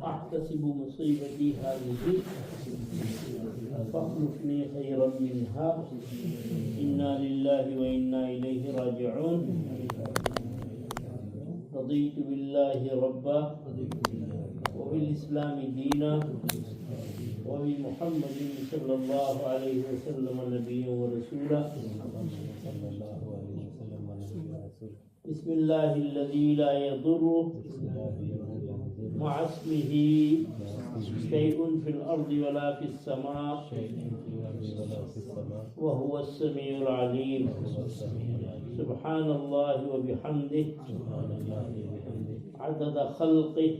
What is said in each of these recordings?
أحتسب مصيبتي هذه فاخلفني خيرا منها إنا لله وإنا إليه راجعون. رضيت بالله ربا وبالإسلام دينا وبمحمد صلى الله عليه وسلم نبيا ورسولا. بسم الله الذي لا يضر مع اسمه شيء في الأرض ولا في السماء وهو السميع العليم. سبحان الله وبحمده عدد خلقه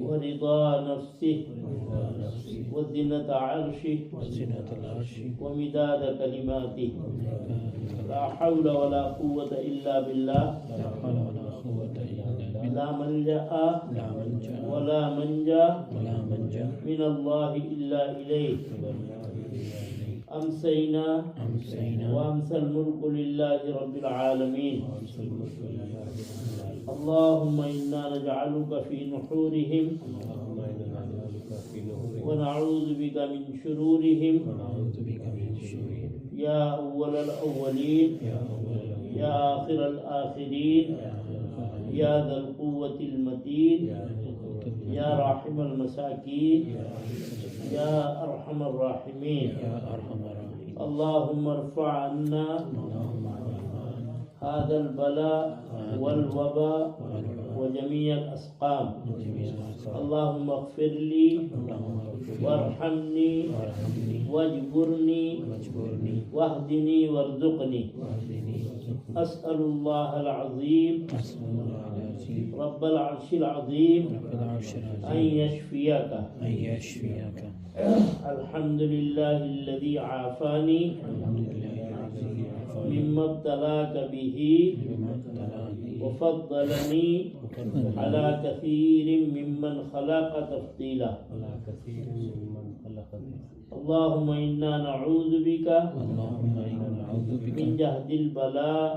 ورضا نفسه وزنة عرشه ومداد كلماته. لا حول ولا قوة إلا بالله. لا ملجأ ولا منجا من الله إلا إليه. أمسينا وأمسى الملك لله رب العالمين. اللهم إنا نجعلك في نحورهم ونعوذ بك من شرورهم يا أول الأولين يا آخر الآخرين يا ذا القوة المتين يا راحم المساكين يا أرحم الراحمين. اللهم ارفع عنا هذا البلاء والوباء وجميع الأسقام. اللهم اغفر لي وارحمني واجبرني واهدني وارزقني. أسأل الله العظيم رب العرش العظيم أن يشفيك. الحمد لله الذي عافاني مما ابتلاك به وفضلني على كثير ممن خلق تفضيلا. اللهم إنا نعوذ بك من جهد البلاء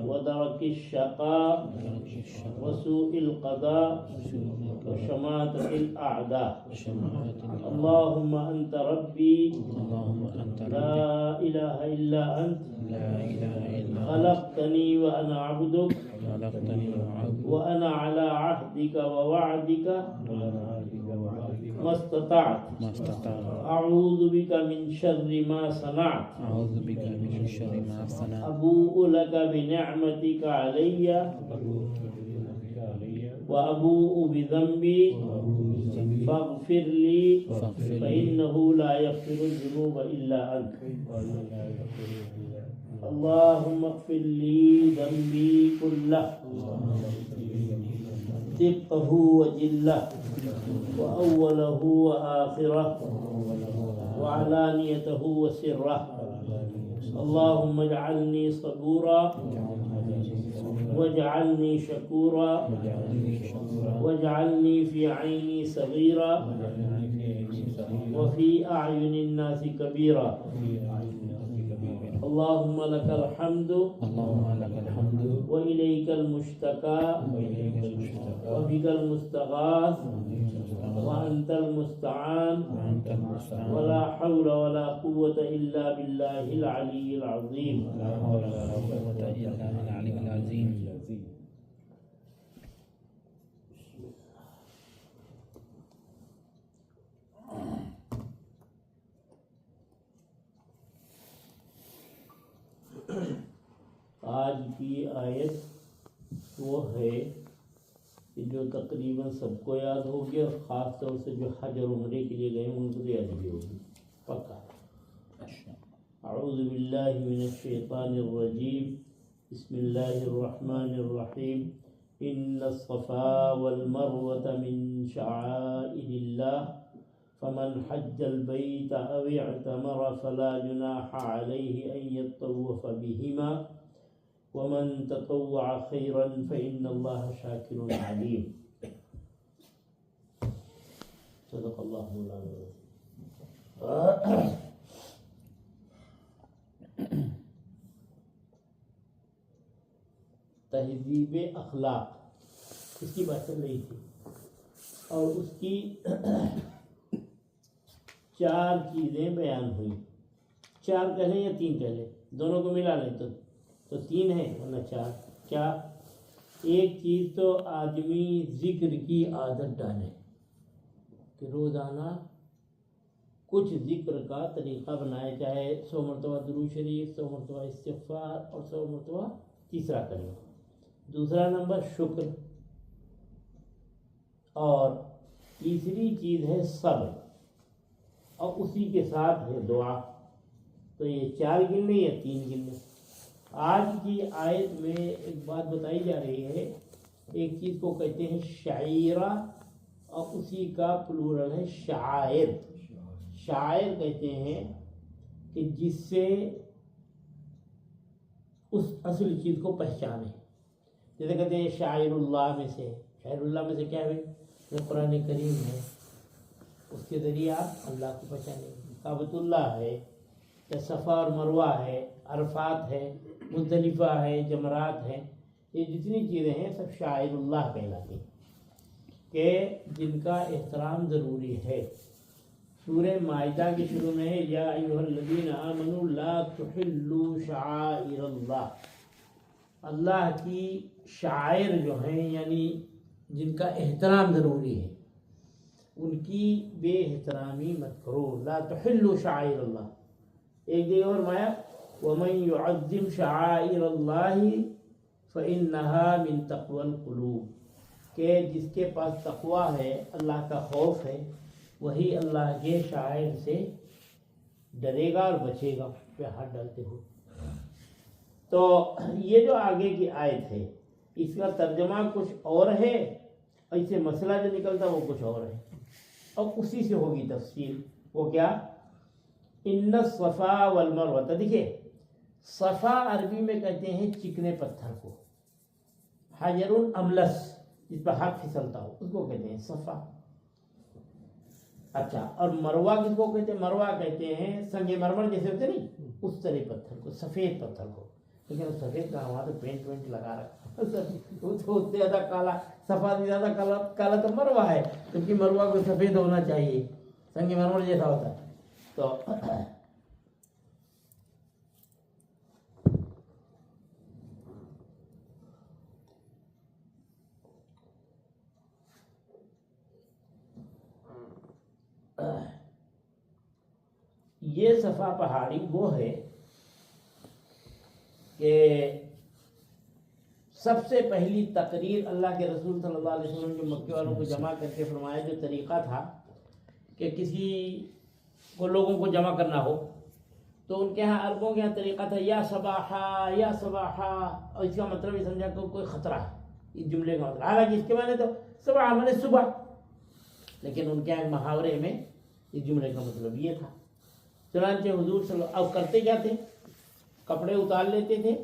ودرك الشقاء وسوء القضاء وشماتة الأعداء. اللهم أنت ربي لا إله إلا أنت خلقتني وأنا عبدك وأنا على عهدك ووعدك ما استطعت. أعوذ بك من شر ما صنعت. أبوء لك بنعمتك علي وأبوء بذنبي فاغفر لي فإنه لا يغفر الذنوب إلا أنت. اللهم اغفر لي ذنبي كله دقه وجله وأوله وآخره وعلانيته وسره. اللهم اجعلني صبورا واجعلني شكورا واجعلني في عيني صغيرا وفي أعين الناس كبيرا. اللهم لك الحمد وإليك المشتكى وبك المستغاث وأنت المستعان ولا حول ولا قوة إلا بالله العلي العظيم. آج کی آیت وہ ہے کہ جو تقریباً سب کو یاد ہوگی اور خاص طور سے جو حج اور عمرے کے لیے گئے ان کو یاد بھی ہوگی پکا. اعوذ باللہ من الشیطان الرجیم. بسم اللہ الرحمن الرحیم. ان الصفا والمروة من شعائر اللہ فمن حج البيت أو اعتمر فلا جناح عليه أن يطوف بهما ومن تطوع خيرا فإن الله شاكر عليم. صدق الله مولانا. تہذیب اخلاق اس کی بات چل رہی تھی. اور اس کی 4 چیزیں بیان ہوئی. 4 کہہ لیں یا 3 کہہ لیں؟ دونوں کو ملا لیں تو 3 ہے ورنہ 4. کیا؟ ایک چیز تو آدمی ذکر کی عادت ڈالے کہ روزانہ کچھ ذکر کا طریقہ بنائے، چاہے 100 مرتبہ درود شریف، 100 مرتبہ استغفار اور 100 مرتبہ تیسرا کلمہ. دوسرا نمبر شکر، اور تیسری چیز ہے صبر، اور اسی کے ساتھ ہے دعا. تو یہ 4 گننے یا 3 گننے؟ آج کی آیت میں ایک بات بتائی جا رہی ہے. ایک چیز کو کہتے ہیں شعیرہ، اور اسی کا پلورل ہے شاعر. شاعر کہتے ہیں کہ جس سے اس اصل چیز کو پہچانے. جیسے کہتے ہیں شاعر اللہ میں سے. شاعر اللہ میں سے کیا ہے؟ جو قرآن کریم ہے اس کے ذریعے آپ اللہ کو پہچانیں. کعبۃ اللہ ہے، صفا اور مروہ ہے، عرفات ہے، مزدلفہ ہے، جمرات ہے. یہ جتنی چیزیں ہیں سب شاعر اللہ کہلاتی ہیں کہ جن کا احترام ضروری ہے. سورہ مائدہ کے شروع میں ہے یا ایھا الذین آمنوا لا تحلوا شعائر اللہ. اللہ کی شاعر جو ہیں یعنی جن کا احترام ضروری ہے ان کی بے احترامی مت کرو. لا تحلوا شعائر اللہ. ایک جگہ اور فرمایا ومن يعظم شعائر اللہ فإنها من تقوى القلوب، کہ جس کے پاس تقویٰ ہے، اللہ کا خوف ہے، وہی اللہ کے شاعر سے ڈرے گا اور بچے گا. پہ ہاتھ ڈالتے ہو. تو یہ جو آگے کی آیت ہے اس کا ترجمہ کچھ اور ہے، اور اس سے مسئلہ جو نکلتا وہ کچھ اور ہے، اور اسی سے ہوگی تفصیل. وہ کیا؟ ان الصفا والمروہ. دیکھیے صفا عربی میں کہتے ہیں چکنے پتھر کو، حجر املس جس پر ہاتھ پھسلتا ہو اس کو کہتے ہیں صفا. اچھا، اور مروہ کس کو کہتے ہیں؟ مروہ کہتے ہیں سنگ مرمر جیسے ہوتے نہیں اس طرح پتھر کو، سفید پتھر کو. لیکن وہ سفید کا وہاں تو پینٹ وینٹ لگا رکھا وہ تو اس سے زیادہ کالا، صفا سے زیادہ کالا تو مروہ ہے، کیونکہ مروہ کو سفید ہونا چاہیے، سنگ مرمر جیسا ہوتا ہے. تو یہ صفا پہاڑی وہ ہے کہ سب سے پہلی تقریر اللہ کے رسول صلی اللہ علیہ وسلم جو مکے والوں کو جمع کر کے فرمایا جو طریقہ تھا کہ کسی کو لوگوں کو جمع کرنا ہو تو ان کے ہاں عربوں کے ہاں طریقہ تھا یا صباحا یا صباحا، اور اس کا مطلب یہ سمجھا کہ کوئی خطرہ ہے اس جملے کا مطلب. حالانکہ اس کے معنی تو صباح مانے صبح، لیکن ان کے یہاں محاورے میں اس جملے کا مطلب یہ تھا. چنانچہ حضور صلی اللہ اب کرتے کیا تھے؟ کپڑے اتار لیتے تھے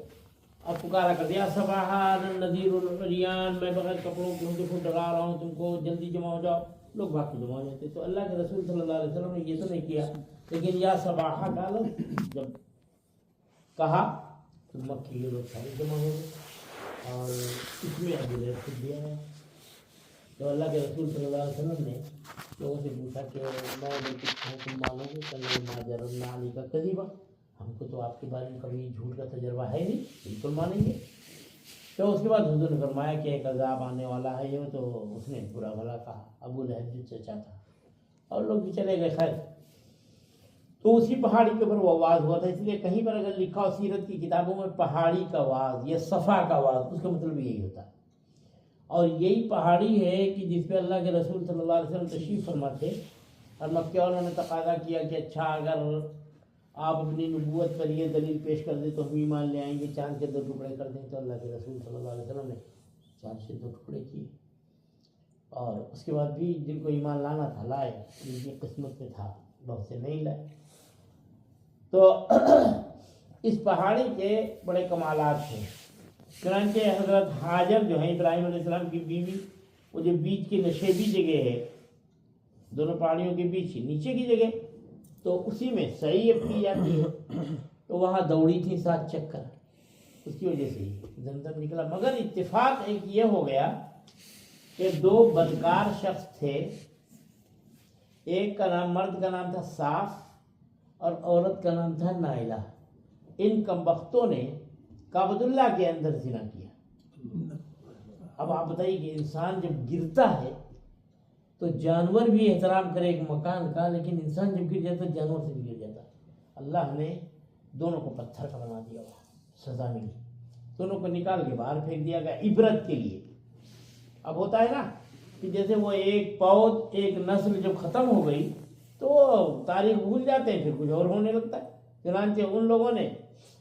اور پکارا کر دیا صباحا نذیر العریان، میں بغیر کپڑوں کو ڈرا رہا ہوں، تم کو جلدی جمع ہو جاؤ. لوگ بھاگ کے جمع ہو جاتے. تو اللہ کے رسول صلی اللہ علیہ وسلم نے یہ تو نہیں کیا، لیکن یا صباحا کا لفظ جب کہا تو مکی کے لوگ سارے جمع ہو گئے، اور اس میں ابو لہب کو دیا ہے. تو اللہ کے رسول صلی اللہ علیہ وسلم نے لوگوں سے پوچھا کہ میں تم مانو گے کہ ما جربنا علی کا کذبا، ہم کو تو آپ کے بارے میں کبھی جھوٹ کا تجربہ ہے نہیں، بالکل مانیں گے. تو اس کے بعد حضور نے فرمایا کہ ایک عذاب آنے والا ہے یہ، تو اس نے برا بھلا کہا، ابو لہب جو چچا تھا، اور لوگ بھی چلے گئے. خیر، تو اسی پہاڑی کے اوپر وہ آواز ہوا تھا. اس لیے کہیں پر اگر لکھا ہو سیرت کی کتابوں میں پہاڑی کا آواز یا صفا کا آواز، اس کا مطلب یہی ہوتا ہے. اور یہی پہاڑی ہے کہ جس پہ اللہ کے رسول صلی اللہ علیہ وسلم تشریف فرما تھے، اور مکے والوں نے تقاضا کیا کہ اچھا اگر آپ اپنی نبوت پر یہ دلیل پیش کر دیں تو ہم ایمان لے آئیں گے، چاند کے 2 ٹکڑے کر دیں. تو اللہ کے رسول صلی اللہ علیہ وسلم نے چاند سے 2 ٹکڑے کیے، اور اس کے بعد بھی جن کو ایمان لانا تھا لائے، جن کی قسمت میں تھا بہت سے نہیں لائے. تو اس پہاڑی کے بڑے کمالات ہیں. چنانچہ حضرت حاجر جو ہیں ابراہیم علیہ السلام کی بیوی، وہ جو بیچ کی نشیبی جگہ ہے دونوں پہاڑیوں کے بیچ ہی نیچے کی جگہ، تو اسی میں سعی اب کی جاتی ہے. تو وہاں دوڑی تھی 7 چکر، اس کی وجہ سے زمزم نکلا. مگر اتفاق ایک یہ ہو گیا کہ دو بدکار شخص تھے، ایک کا نام، مرد کا نام تھا صاف اور عورت کا نام تھا نائلہ۔ ان کمبختوں نے کعبۃ اللہ کے اندر زنا کیا۔ اب آپ بتائیے کہ انسان جب گرتا ہے تو جانور بھی احترام کرے ایک مکان کا، لیکن انسان جب گر جاتا ہے جانور سے بھی گر جاتا ہے۔ اللہ نے دونوں کو پتھر کا بنا دیا، سزا ملی، دونوں کو نکال کے باہر پھینک دیا گیا عبرت کے لیے۔ اب ہوتا ہے نا کہ جیسے وہ ایک پود، ایک نسل جب ختم ہو گئی تو تاریخ بھول جاتے ہیں، پھر کچھ اور ہونے لگتا ہے۔ چنانچہ ان لوگوں نے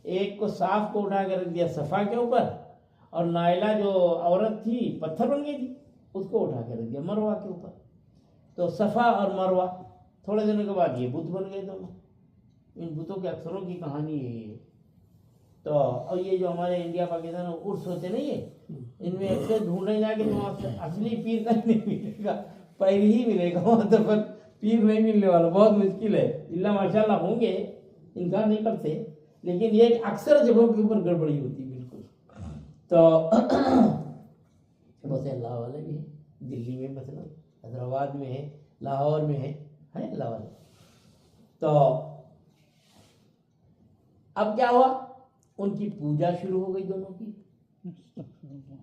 ایک کو صاف کو اٹھا کے رکھ دیا صفا کے اوپر، اور نائلہ جو عورت تھی پتھر بن گئی تھی اس کو اٹھا کے رکھ دیا مروہ کے اوپر۔ تو صفا اور مروہ تھوڑے دنوں کے بعد یہ بت بن گئے دونوں۔ ان بتوں کے اکثروں کی کہانی ہے یہ۔ تو اور یہ جو ہمارے انڈیا پاکستان میں عرس ہوتے نہیں ہے، ان میں اکثر ڈھونڈنے جا کے تو اصلی پیر کا نہیں ملے گا، پیر ہی ملے گا وہاں، تو پھر پیر نہیں ملنے والا بہت مشکل ہے۔ اللہ ماشاء اللہ ہوں گے، انکار نہیں کرتے، لیکن یہ اکثر جگہوں کے اوپر گڑبڑی ہوتی ہے بالکل۔ تو بہت سے اللہ والے بھی ہیں، دلی میں مثلا حیدرآباد میں ہے، لاہور میں ہے اللہ والے۔ تو اب کیا ہوا، ان کی پوجا شروع ہو گئی دونوں کی۔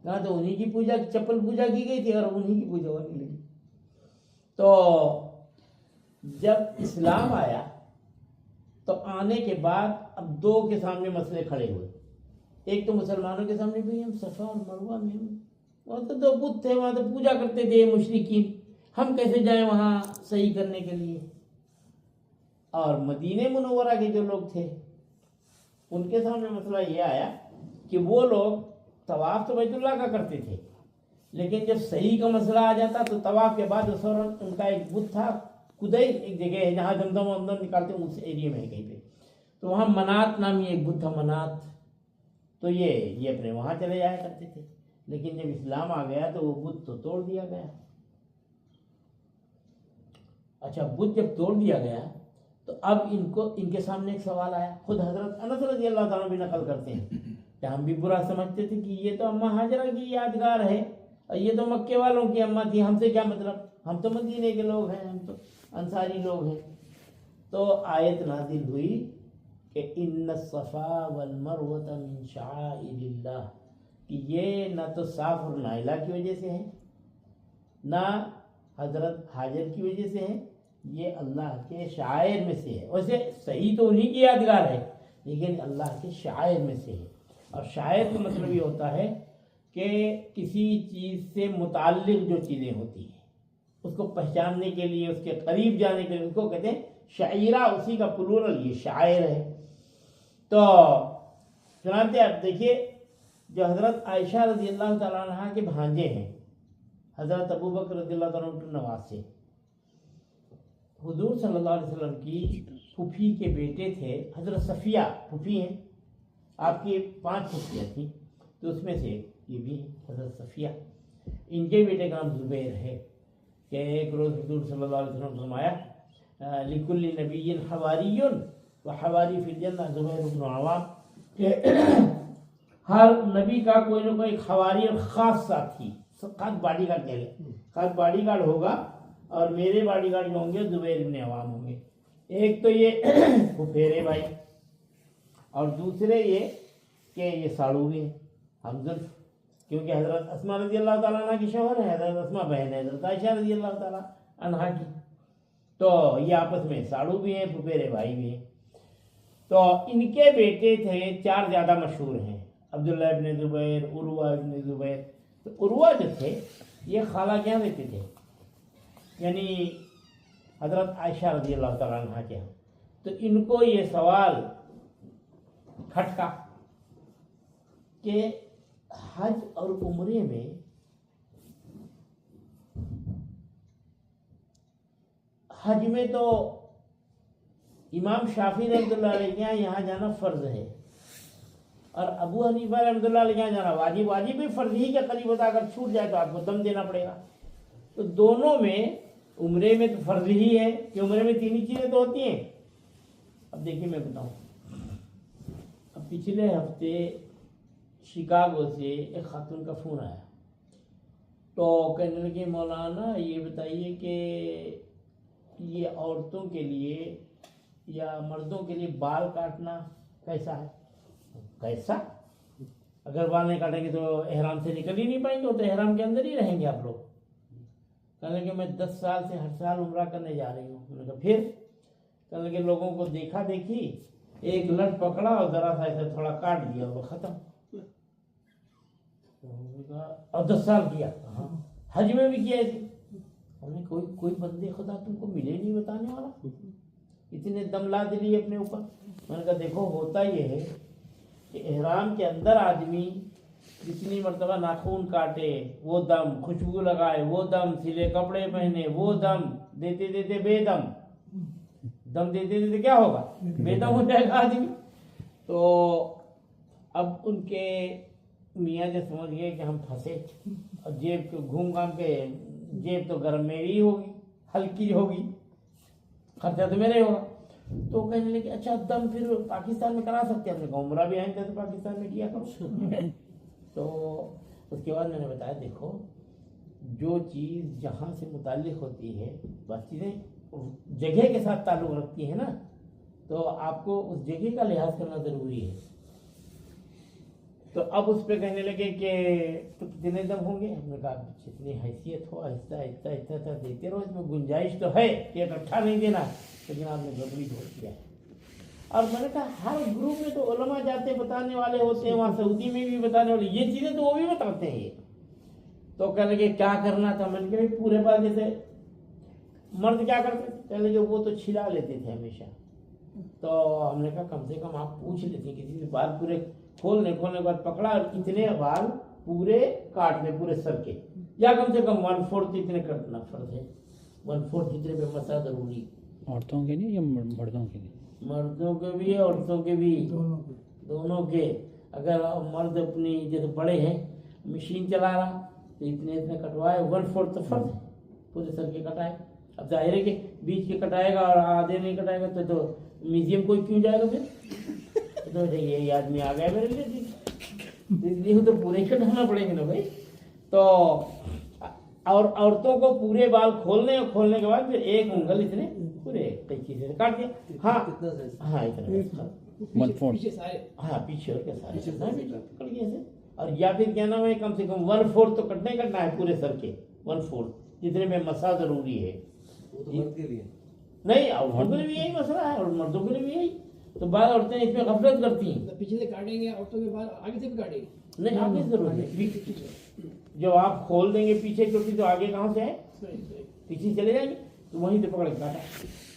کہاں تو انہی کی پوجا، چپل پوجا کی گئی تھی اور انہی کی پوجا ہونے لگی۔ تو جب اسلام آیا تو آنے کے بعد اب دو کے سامنے مسئلے کھڑے ہوئے۔ ایک تو مسلمانوں کے سامنے بھی ہم صفا اور مروہ میں ہم، وہاں تو دو بت تھے، وہاں تو پوجا کرتے تھے مشرکین، ہم کیسے جائیں وہاں صحیح کرنے کے لیے۔ اور مدینہ منورہ کے جو لوگ تھے ان کے سامنے مسئلہ یہ آیا کہ وہ لوگ طواف تو بیت اللہ کا کرتے تھے، لیکن جب صحیح کا مسئلہ آ جاتا تو طواف کے بعد اس وقت ان کا ایک بت تھا، کدئی ایک جگہ ہے جہاں زمزم ومزم نکالتے ہیں، اس ایریے میں ہے کہیں پہ، تو وہاں منات نامی ایک بت تھا، منات، تو یہ اپنے وہاں چلے جایا کرتے تھے۔ لیکن جب اسلام آ گیا تو وہ بت تو توڑ دیا گیا۔ اچھا، بت جب توڑ دیا گیا تو اب ان کے سامنے ایک سوال آیا۔ خود حضرت انس رضی اللہ تعالیٰ بھی نقل کرتے ہیں کہ ہم بھی برا سمجھتے تھے کہ یہ تو اماں ہاجرہ کی یادگار ہے، اور یہ تو مکے والوں کی اماں تھی، ہم سے کیا مطلب، ہم تو مدینے کے لوگ ہیں، ہم تو انصاری لوگ ہیں۔ تو آیت نازل ہوئی کہ ان الصفا والمروۃ من شعائر اللہ، کہ یہ نہ تو صاف اور نائلہ کی وجہ سے ہے، نہ حضرت حاجر کی وجہ سے ہے، یہ اللہ کے شعائر میں سے ہے۔ ویسے صحیح تو انہی کی یادگار ہے، لیکن اللہ کے شعائر میں سے ہے۔ اور شعائر کا مطلب یہ ہوتا ہے کہ کسی چیز سے متعلق جو چیزیں ہوتی ہیں اس کو پہچاننے کے لیے، اس کے قریب جانے کے لیے، اس کو کہتے ہیں شعیرہ، اسی کا پلورل یہ شاعر ہے۔ تو چنانچہ اب دیکھیے، جو حضرت عائشہ رضی اللہ تعالیٰ عنہ کے بھانجے ہیں، حضرت ابوبکر رضی اللہ تعالیٰ عنہ نواز سے، حضور صلی اللہ علیہ وسلم کی پھوپھی کے بیٹے تھے، حضرت صفیہ پھوپھی ہیں، آپ کی 5 پھوپھیاں تھیں، تو اس میں سے یہ بھی حضرت صفیہ، ان کے بیٹے کا نام زبیر ہے، کہ ایک روز حضور صلی اللہ علیہ وسلم فرمایا لکل نبی حواری و حواری فی الجنہ زبیر بن عوام، کہ ہر نبی کا کوئی نہ کوئی ایک حواری اور خاص ساتھی، خاص باڈی گارڈ کہہ لیں، خاص باڈی گارڈ ہوگا، اور میرے باڈی گارڈ جو ہوں گے زبیر بن عوام ہوں گے۔ ایک تو یہ پھپھیرے بھائی، اور دوسرے یہ کہ یہ ساڑو بھی ہیں، ہمزلف، کیونکہ حضرت اسماء رضی اللہ تعالیٰ عنہ کی شوہر ہے، حضرت اسماء بہن ہے حضرت عائشہ رضی اللہ تعالیٰ عنہ کی، تو یہ آپس میں ساڑو بھی ہیں، پھپھیرے بھائی بھی ہیں۔ تو ان کے بیٹے تھے 4 زیادہ مشہور ہیں، عبداللہ ابن زبیر، عروہ ابن زبیر۔ تو عروہ جو تھے یہ خالہ کے یہاں رہتے تھے، یعنی حضرت عائشہ رضی اللہ تعالیٰ عنہ کے یہاں۔ تو ان کو یہ سوال کھٹکا کہ حج اور عمرے میں حج میں تو امام شافعی رحمۃ اللہ علیہ کے یہاں جانا فرض ہے، اور ابو حنیفہ رحمۃ اللہ علیہ کے یہاں جانا واجب، واجب بھی فرض ہی کے قریب ہوتا ہے، اگر چھوٹ جائے تو آپ کو دم دینا پڑے گا۔ تو دونوں میں، عمرے میں تو فرض ہی ہے کہ عمرے میں 3 ہی چیزیں تو ہوتی ہیں۔ اب دیکھیے میں بتاؤں، اب پچھلے ہفتے شکاگو سے ایک خاتون کا فون آیا تو کہنے لگے مولانا یہ بتائیے کہ یہ عورتوں کے لیے یا مردوں کے لیے بال کاٹنا کیسا ہے؟ کیسا؟ اگر بال نہیں کاٹیں گے تو احرام سے نکل ہی نہیں پائیں گے، وہ تو احرام کے اندر ہی رہیں گے آپ لوگ۔ کہنے لگے میں 10 سال سے ہر سال عمرہ کرنے جا رہی ہوں۔ میں نے کہا پھر؟ کہنے لگے لوگوں کو دیکھا دیکھی، ایک لٹ پکڑا اور ذرا سا ایسے تھوڑا کاٹ دیا، وہ ختم۔ اور 10 سال کیا، ہاں حج میں بھی کیا ایسے۔ ہم نے کوئی بندے خدا تم کو ملے نہیں بتانے والا، اتنے دم لا دلی اپنے اوپر۔ میں نے کہا دیکھو ہوتا یہ ہے کہ احرام کے اندر آدمی جتنی مرتبہ ناخون کاٹے وہ دم، خوشبو لگائے وہ دم، سلے کپڑے پہنے وہ دم، دیتے دیتے بے دم، دم دیتے دیتے کیا ہوگا؟ بے دم ہو جائے گا آدمی۔ تو اب ان کے میاں جو سمجھ گئے کہ ہم پھنسے، اور جیب کو گھوم گھام کے، جیب تو گرم میری ہوگی، ہلکی ہوگی، خرچہ تو میرے ہوگا۔ تو کہنے لگے اچھا دم پھر پاکستان میں کرا سکتے ہیں؟ ہم نے کہا عمرہ بھی آئیں تھے تو پاکستان میں کیا کرو۔ تو اس کے بعد میں نے بتایا دیکھو جو چیز جہاں سے متعلق ہوتی ہے، بس چیزیں جگہ کے ساتھ تعلق رکھتی ہیں نا، تو آپ کو اس جگہ کا لحاظ کرنا ضروری ہے۔ تو اب اس پہ کہنے لگے کہ تو کتنے دم ہوں گے؟ ہم نے کہا جتنی حیثیت ہو آہستہ آہستہ آہستہ دیتے رہو، اس میں گنجائش تو ہے کہ اکٹھا نہیں دینا، لیکن آپ نے گڑبڑی چھوڑ دیا ہے۔ اور میں نے کہا ہر گروپ میں تو علماء جاتے بتانے والے ہوتے ہیں، وہاں سعودی میں بھی بتانے والے، یہ چیزیں تو وہ بھی بتاتے ہیں۔ تو کہنے لگے کیا کرنا تھا؟ میں نے کہا پورے بال جیسے مرد کیا کرتے تھے؟ کہنے لگے وہ تو چھلا لیتے تھے ہمیشہ۔ تو ہم نے کہا کم سے کم آپ پوچھ لیتے ہیں کسی سے، بال پورے کھولنے کے بعد پکڑا اور اتنے بال پورے کاٹنے پورے سر کے، یا کم سے کم 1/4 اتنے کٹنا فرض ہے، 1/4 جتنے پہ مسا ضروری۔ عورتوں کے لیے یا مردوں کے لیے؟ مردوں کے بھی عورتوں کے بھی، دونوں کے۔ اگر مرد اپنی جیسے بڑے ہیں مشین چلا رہا تو اتنے کٹوائے، 1/4 تو فرض ہے، پورے سر کے کٹائے۔ اب ظاہر ہے کہ بیچ کے کٹائے گا اور آدھے نہیں کٹائے گا تو میوزیم کوئی کیوں جائے گا پھر؟ تو یہ آدمی آ گیا میرے لیے، اس لیے تو پورے کٹانا پڑیں گے نا بھائی۔ تو اور عورتوں کو پورے بال کھولنے اور کھولنے کے بعد پھر ایک انگل اتنے پورے قینچی سے کاٹ دیا۔ ہاں ہاں اتنا، ہاں پیچھے اور کیا سارے پکڑ گیا ایسے۔ اور یا پھر کیا نام ہے کم سے کم 1/4 تو کٹنا ہے پورے سر کے، 1/4 جتنے میں مسا ضروری ہے۔ نہیں عورتوں کے لیے بھی یہی مسئلہ ہے اور مردوں کے لیے بھی یہی۔ تو بعض عورتیں اس میں غفلت کرتی ہیں، پیچھے سے کاٹیں گے عورتوں کے بعد، آگے سے بھی کاٹیں گے؟ نہیں آگے ضرور ہے، جب آپ کھول دیں گے پیچھے چوٹی تو آگے کہاں سے ہے؟ پیچھے چلے جائیں گے تو وہیں سے پکڑ کے کاٹا۔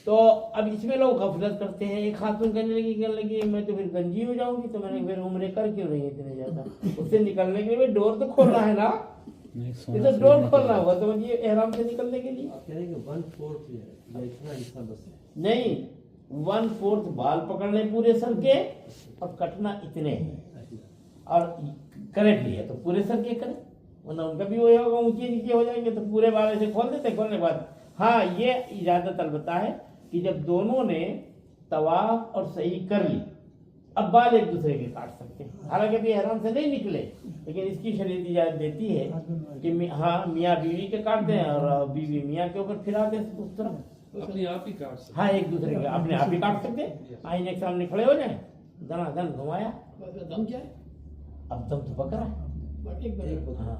تو اب اس میں لوگ غفلت کرتے ہیں۔ ایک خاتون کہنے لگی میں تو پھر گنجی ہو جاؤں گی، تو میں نے پھر عمرے کر کیوں نہیں اتنے زیادہ؟ اس سے نکلنے کے لیے ڈور تو کھولنا ہے نا، یہ تو ڈور کھولنا ہوا تو یہ احرام سے نکلنے کے لیے نہیں، 1/4 بال پکڑنے پورے سر کے اور کٹنا اتنے ہیں، اور کریکٹلی ہے تو پورے سر کے کریں، ورنہ ان کا بھی وہی ہوگا، اونچے نیچے ہو جائیں گے تو پورے بال ایسے کھول دیتے، کھولنے کے بعد ہاں یہ اجازت البتہ ہے کہ جب دونوں نے طواف اور صحیح کر لی اب بال ایک دوسرے کے کاٹ سکتے ہیں، حالانکہ بھی احرام سے نہیں نکلے، لیکن اس کی شریعت اجازت دیتی ہے کہ ہاں میاں بیوی کے کاٹتے ہیں اور بیوی میاں کے اوپر پھراتے ہیں اس طرح، اپنے آپ ہی کاٹ سکتے، ہاں ایک دوسرے کے اپنے آپ ہی کاٹ سکتے ہیں، آئینے کے سامنے کھڑے ہو جائیں، دنا دن گھمایا۔ دم کیا ہے؟ اب دم تو پکڑا ہے، ہاں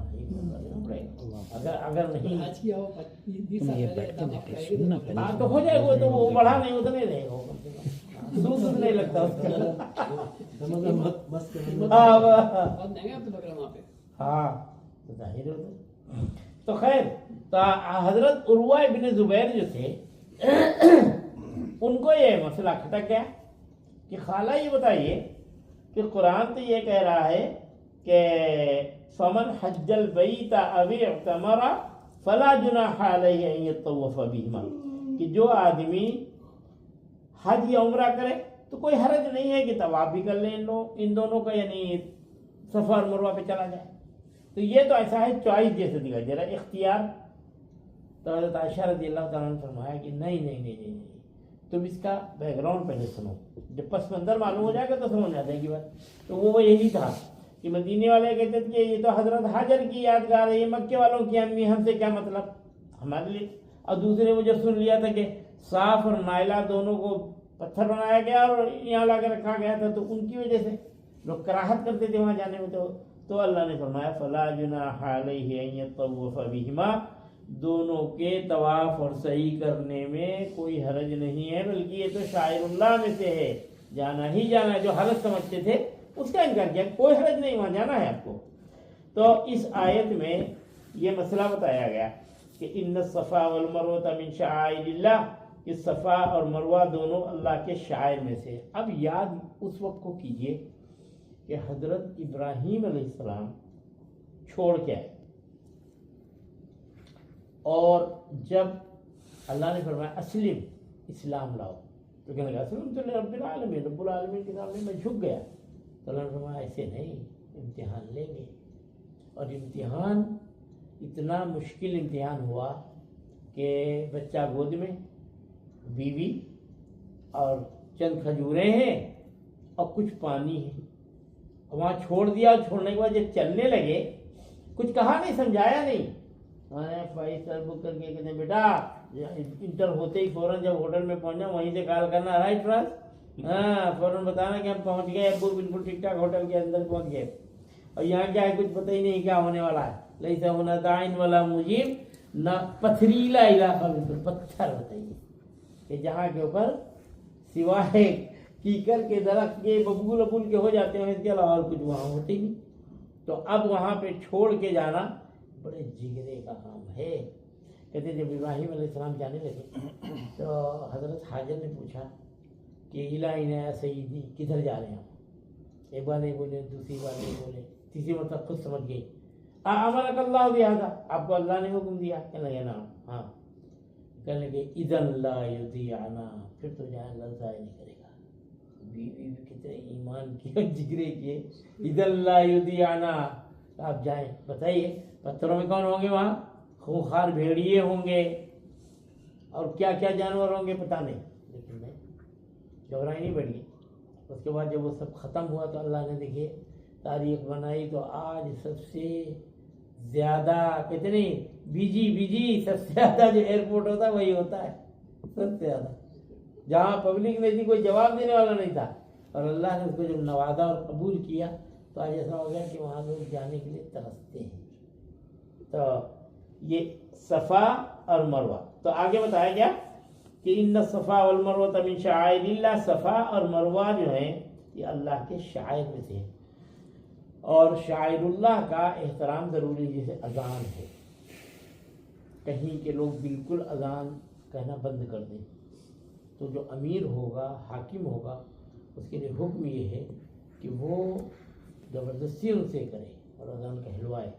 اگر نہیں آج کی ہاں تو ہو جائے گا، تو وہ بڑھا نہیں اتنے رہے گا، سوس نہیں لگتا اس کا، ہاں تو ظاہر ہوتا۔ تو خیر تو حضرت عروہ ابن زبیر جو تھے ان کو یہ مسئلہ کھٹک گیا کہ خالہ یہ بتائیے کہ قرآن تو یہ کہہ رہا ہے کہ فمن حج البیت او اعتمر فلا جناح علیہ ان یطوف بہما، کہ جو آدمی حج یا عمرہ کرے تو کوئی حرج نہیں ہے کہ طواف بھی کر لیں ان دونوں کا، یعنی صفا اور مروہ پہ چلا جائے۔ تو یہ تو ایسا ہے چوائس جیسے دکھائی دے رہا ہے، اختیار۔ تو حضرت عائشہ رضی اللہ تعالیٰ نے فرمایا کہ نہیں تم اس کا بیک گراؤنڈ پہلے سنو، جب پس منظر معلوم ہو جائے گا تو سمجھ آ جائے گی بات۔ تو وہ یہی تھا کہ مدینے والے کہتے تھے کہ یہ تو حضرت حاجر کی یادگار ہے، یہ مکے والوں کی امی، ہم سے کیا مطلب ہمارے لیے. اور دوسرے وہ جب سن لیا تھا کہ صاف اور نائلہ دونوں کو پتھر بنایا گیا اور یہاں لا کے رکھا گیا تھا، تو ان کی وجہ سے لوگ کراہت کرتے تھے وہاں جانے میں. تو اللہ نے فرمایا فلا جناح علیہ ان یطوف بہما، دونوں کے طواف اور سعی کرنے میں کوئی حرج نہیں ہے، بلکہ یہ تو شاعر اللہ میں سے ہے، جانا ہی جانا ہے. جو حرج سمجھتے تھے اس کا انکار کیا، کوئی حرج نہیں، وہاں جانا ہے آپ کو. تو اس آیت میں یہ مسئلہ بتایا گیا کہ ان الصفا والمروہ من شعائر اللہ، کہ صفا اور مروہ دونوں اللہ کے شعائر میں سے. اب یاد اس وقت کو کیجئے کہ حضرت ابراہیم علیہ السلام چھوڑ کے آئے، اور جب اللہ نے فرمایا اسلم، اسلام لاؤ، تو کہنے لگا اسلم تو رب العالمین، رب العالمین کے سامنے میں جھک گیا. تو اللہ نے فرمایا ایسے نہیں، امتحان لیں گے. اور امتحان اتنا مشکل امتحان ہوا کہ بچہ گود میں، بیوی اور چند کھجوریں ہیں اور کچھ پانی ہے. وہاں چھوڑ دیا، اور چھوڑنے کے بعد جب چلنے لگے کچھ کہا نہیں، سمجھایا نہیں. فیصل بک کر کے کہتے بیٹا انٹر ہوتے ہی فوراً جب ہوٹل میں پہنچا وہیں سے کال کرنا، رائٹ فرانس، ہاں فوراً بتانا کہ ہم پہنچ گئے، ابو بالکل ٹھیک ٹھاک ہوٹل کے اندر پہنچ گئے. اور یہاں کیا ہے کچھ پتہ ہی نہیں کیا ہونے والا ہے. لیس ہونا دائن والا مجیب، نہ پتھریلا علاقہ، بالکل پتھر بتائیے کہ جہاں کے اوپر سوائے کیکر کے درخت کے ببول ابول کے ہو جاتے ہیں، اس کے علاوہ اور کچھ وہاں ہوتے ہی نہیں. تو اب وہاں پہ چھوڑ کے جانا بڑے جگرے کا کام ہے. کہتے جب ابراہیم علیہ السلام جانے لگے تو حضرت حاجر نے پوچھا کہ الہ سیدی کدھر جا رہے ہیں ہم؟ ایک بار نہیں بولے، دوسری بار نہیں بولے، تیسری مرتبہ خود سمجھ گئی. امرک اللہ بہذا، آپ کو اللہ نے حکم دیا؟ کہنے لگے نعم، ہاں. کہنے لگے اذن لا یضیعنا، پھر تو جہاں اللہ ضائع نہیں کرے گا. بیوی بھی کتنے ایمان کی اور جگرے کیے. اذن لا یضیعنا، آپ جائیں. بتائیے پتھروں میں کون ہوں گے وہاں؟ خونخوار بھیڑیے ہوں گے اور کیا کیا جانور ہوں گے پتہ نہیں. لیکن میں گھبرائی نہیں پڑی. اس کے بعد جب وہ سب ختم ہوا تو اللہ نے دیکھیے تاریخ بنائی. تو آج سب سے زیادہ کہتے نہیں بیجی سب سے زیادہ جو ایئرپورٹ ہوتا ہے وہی ہوتا ہے سب سے زیادہ، جہاں پبلک نہیں تھی، کوئی جواب دینے والا نہیں تھا، اور اللہ نے اس کو جب نوازا اور قبول کیا تو آج ایسا ہو گیا کہ وہاں لوگ جانے کے لیے ترستے ہیں. تو یہ صفا اور مروہ. تو آگے بتایا گیا کہ ان الصفا والمروہ من شعائر اللہ، صفا اور مروہ جو ہیں یہ اللہ کے شعائر میں سے ہیں. اور شاعر اللہ کا احترام ضروری، جیسے اذان ہے. کہیں کہ لوگ بالکل اذان کہنا بند کر دیں تو جو امیر ہوگا، حاکم ہوگا، اس کے لیے حکم یہ ہے کہ وہ زبردستی ان سے کرے اور اذان کہلوائے.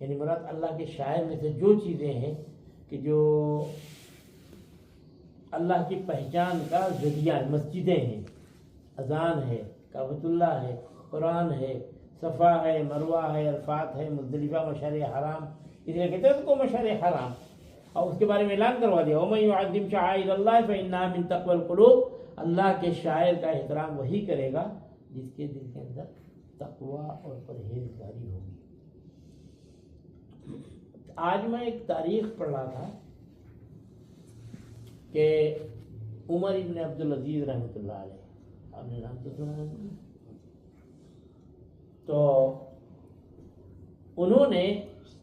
یعنی مراد اللہ کے شاعر میں سے جو چیزیں ہیں کہ جو اللہ کی پہچان کا ذریعہ، مسجدیں ہیں، اذان ہے، کعبۃ اللہ ہے، قرآن ہے، صفا ہے، مروہ ہے، عرفات ہے، مزدلفہ، مشعر حرام. اس لیے کہتے ہیں اس کو مشعر حرام، اور اس کے بارے میں اعلان کروا دیا وَمَن يُعَظِّمْ شَعَائِرَ اللَّهِ فَإِنَّهَا مِن تَقْوَى الْقُلُوبِ. اللہ کے شاعر کا احترام وہی کرے گا جس کے دل کے اندر تقویٰ اور پرہیزگاری ہوگی. آج میں ایک تاریخ پڑھ رہا تھا کہ عمر ابن عبدالعزیز رحمۃ اللہ علیہ، آپ نے نام تو سنا ہے، تو انہوں نے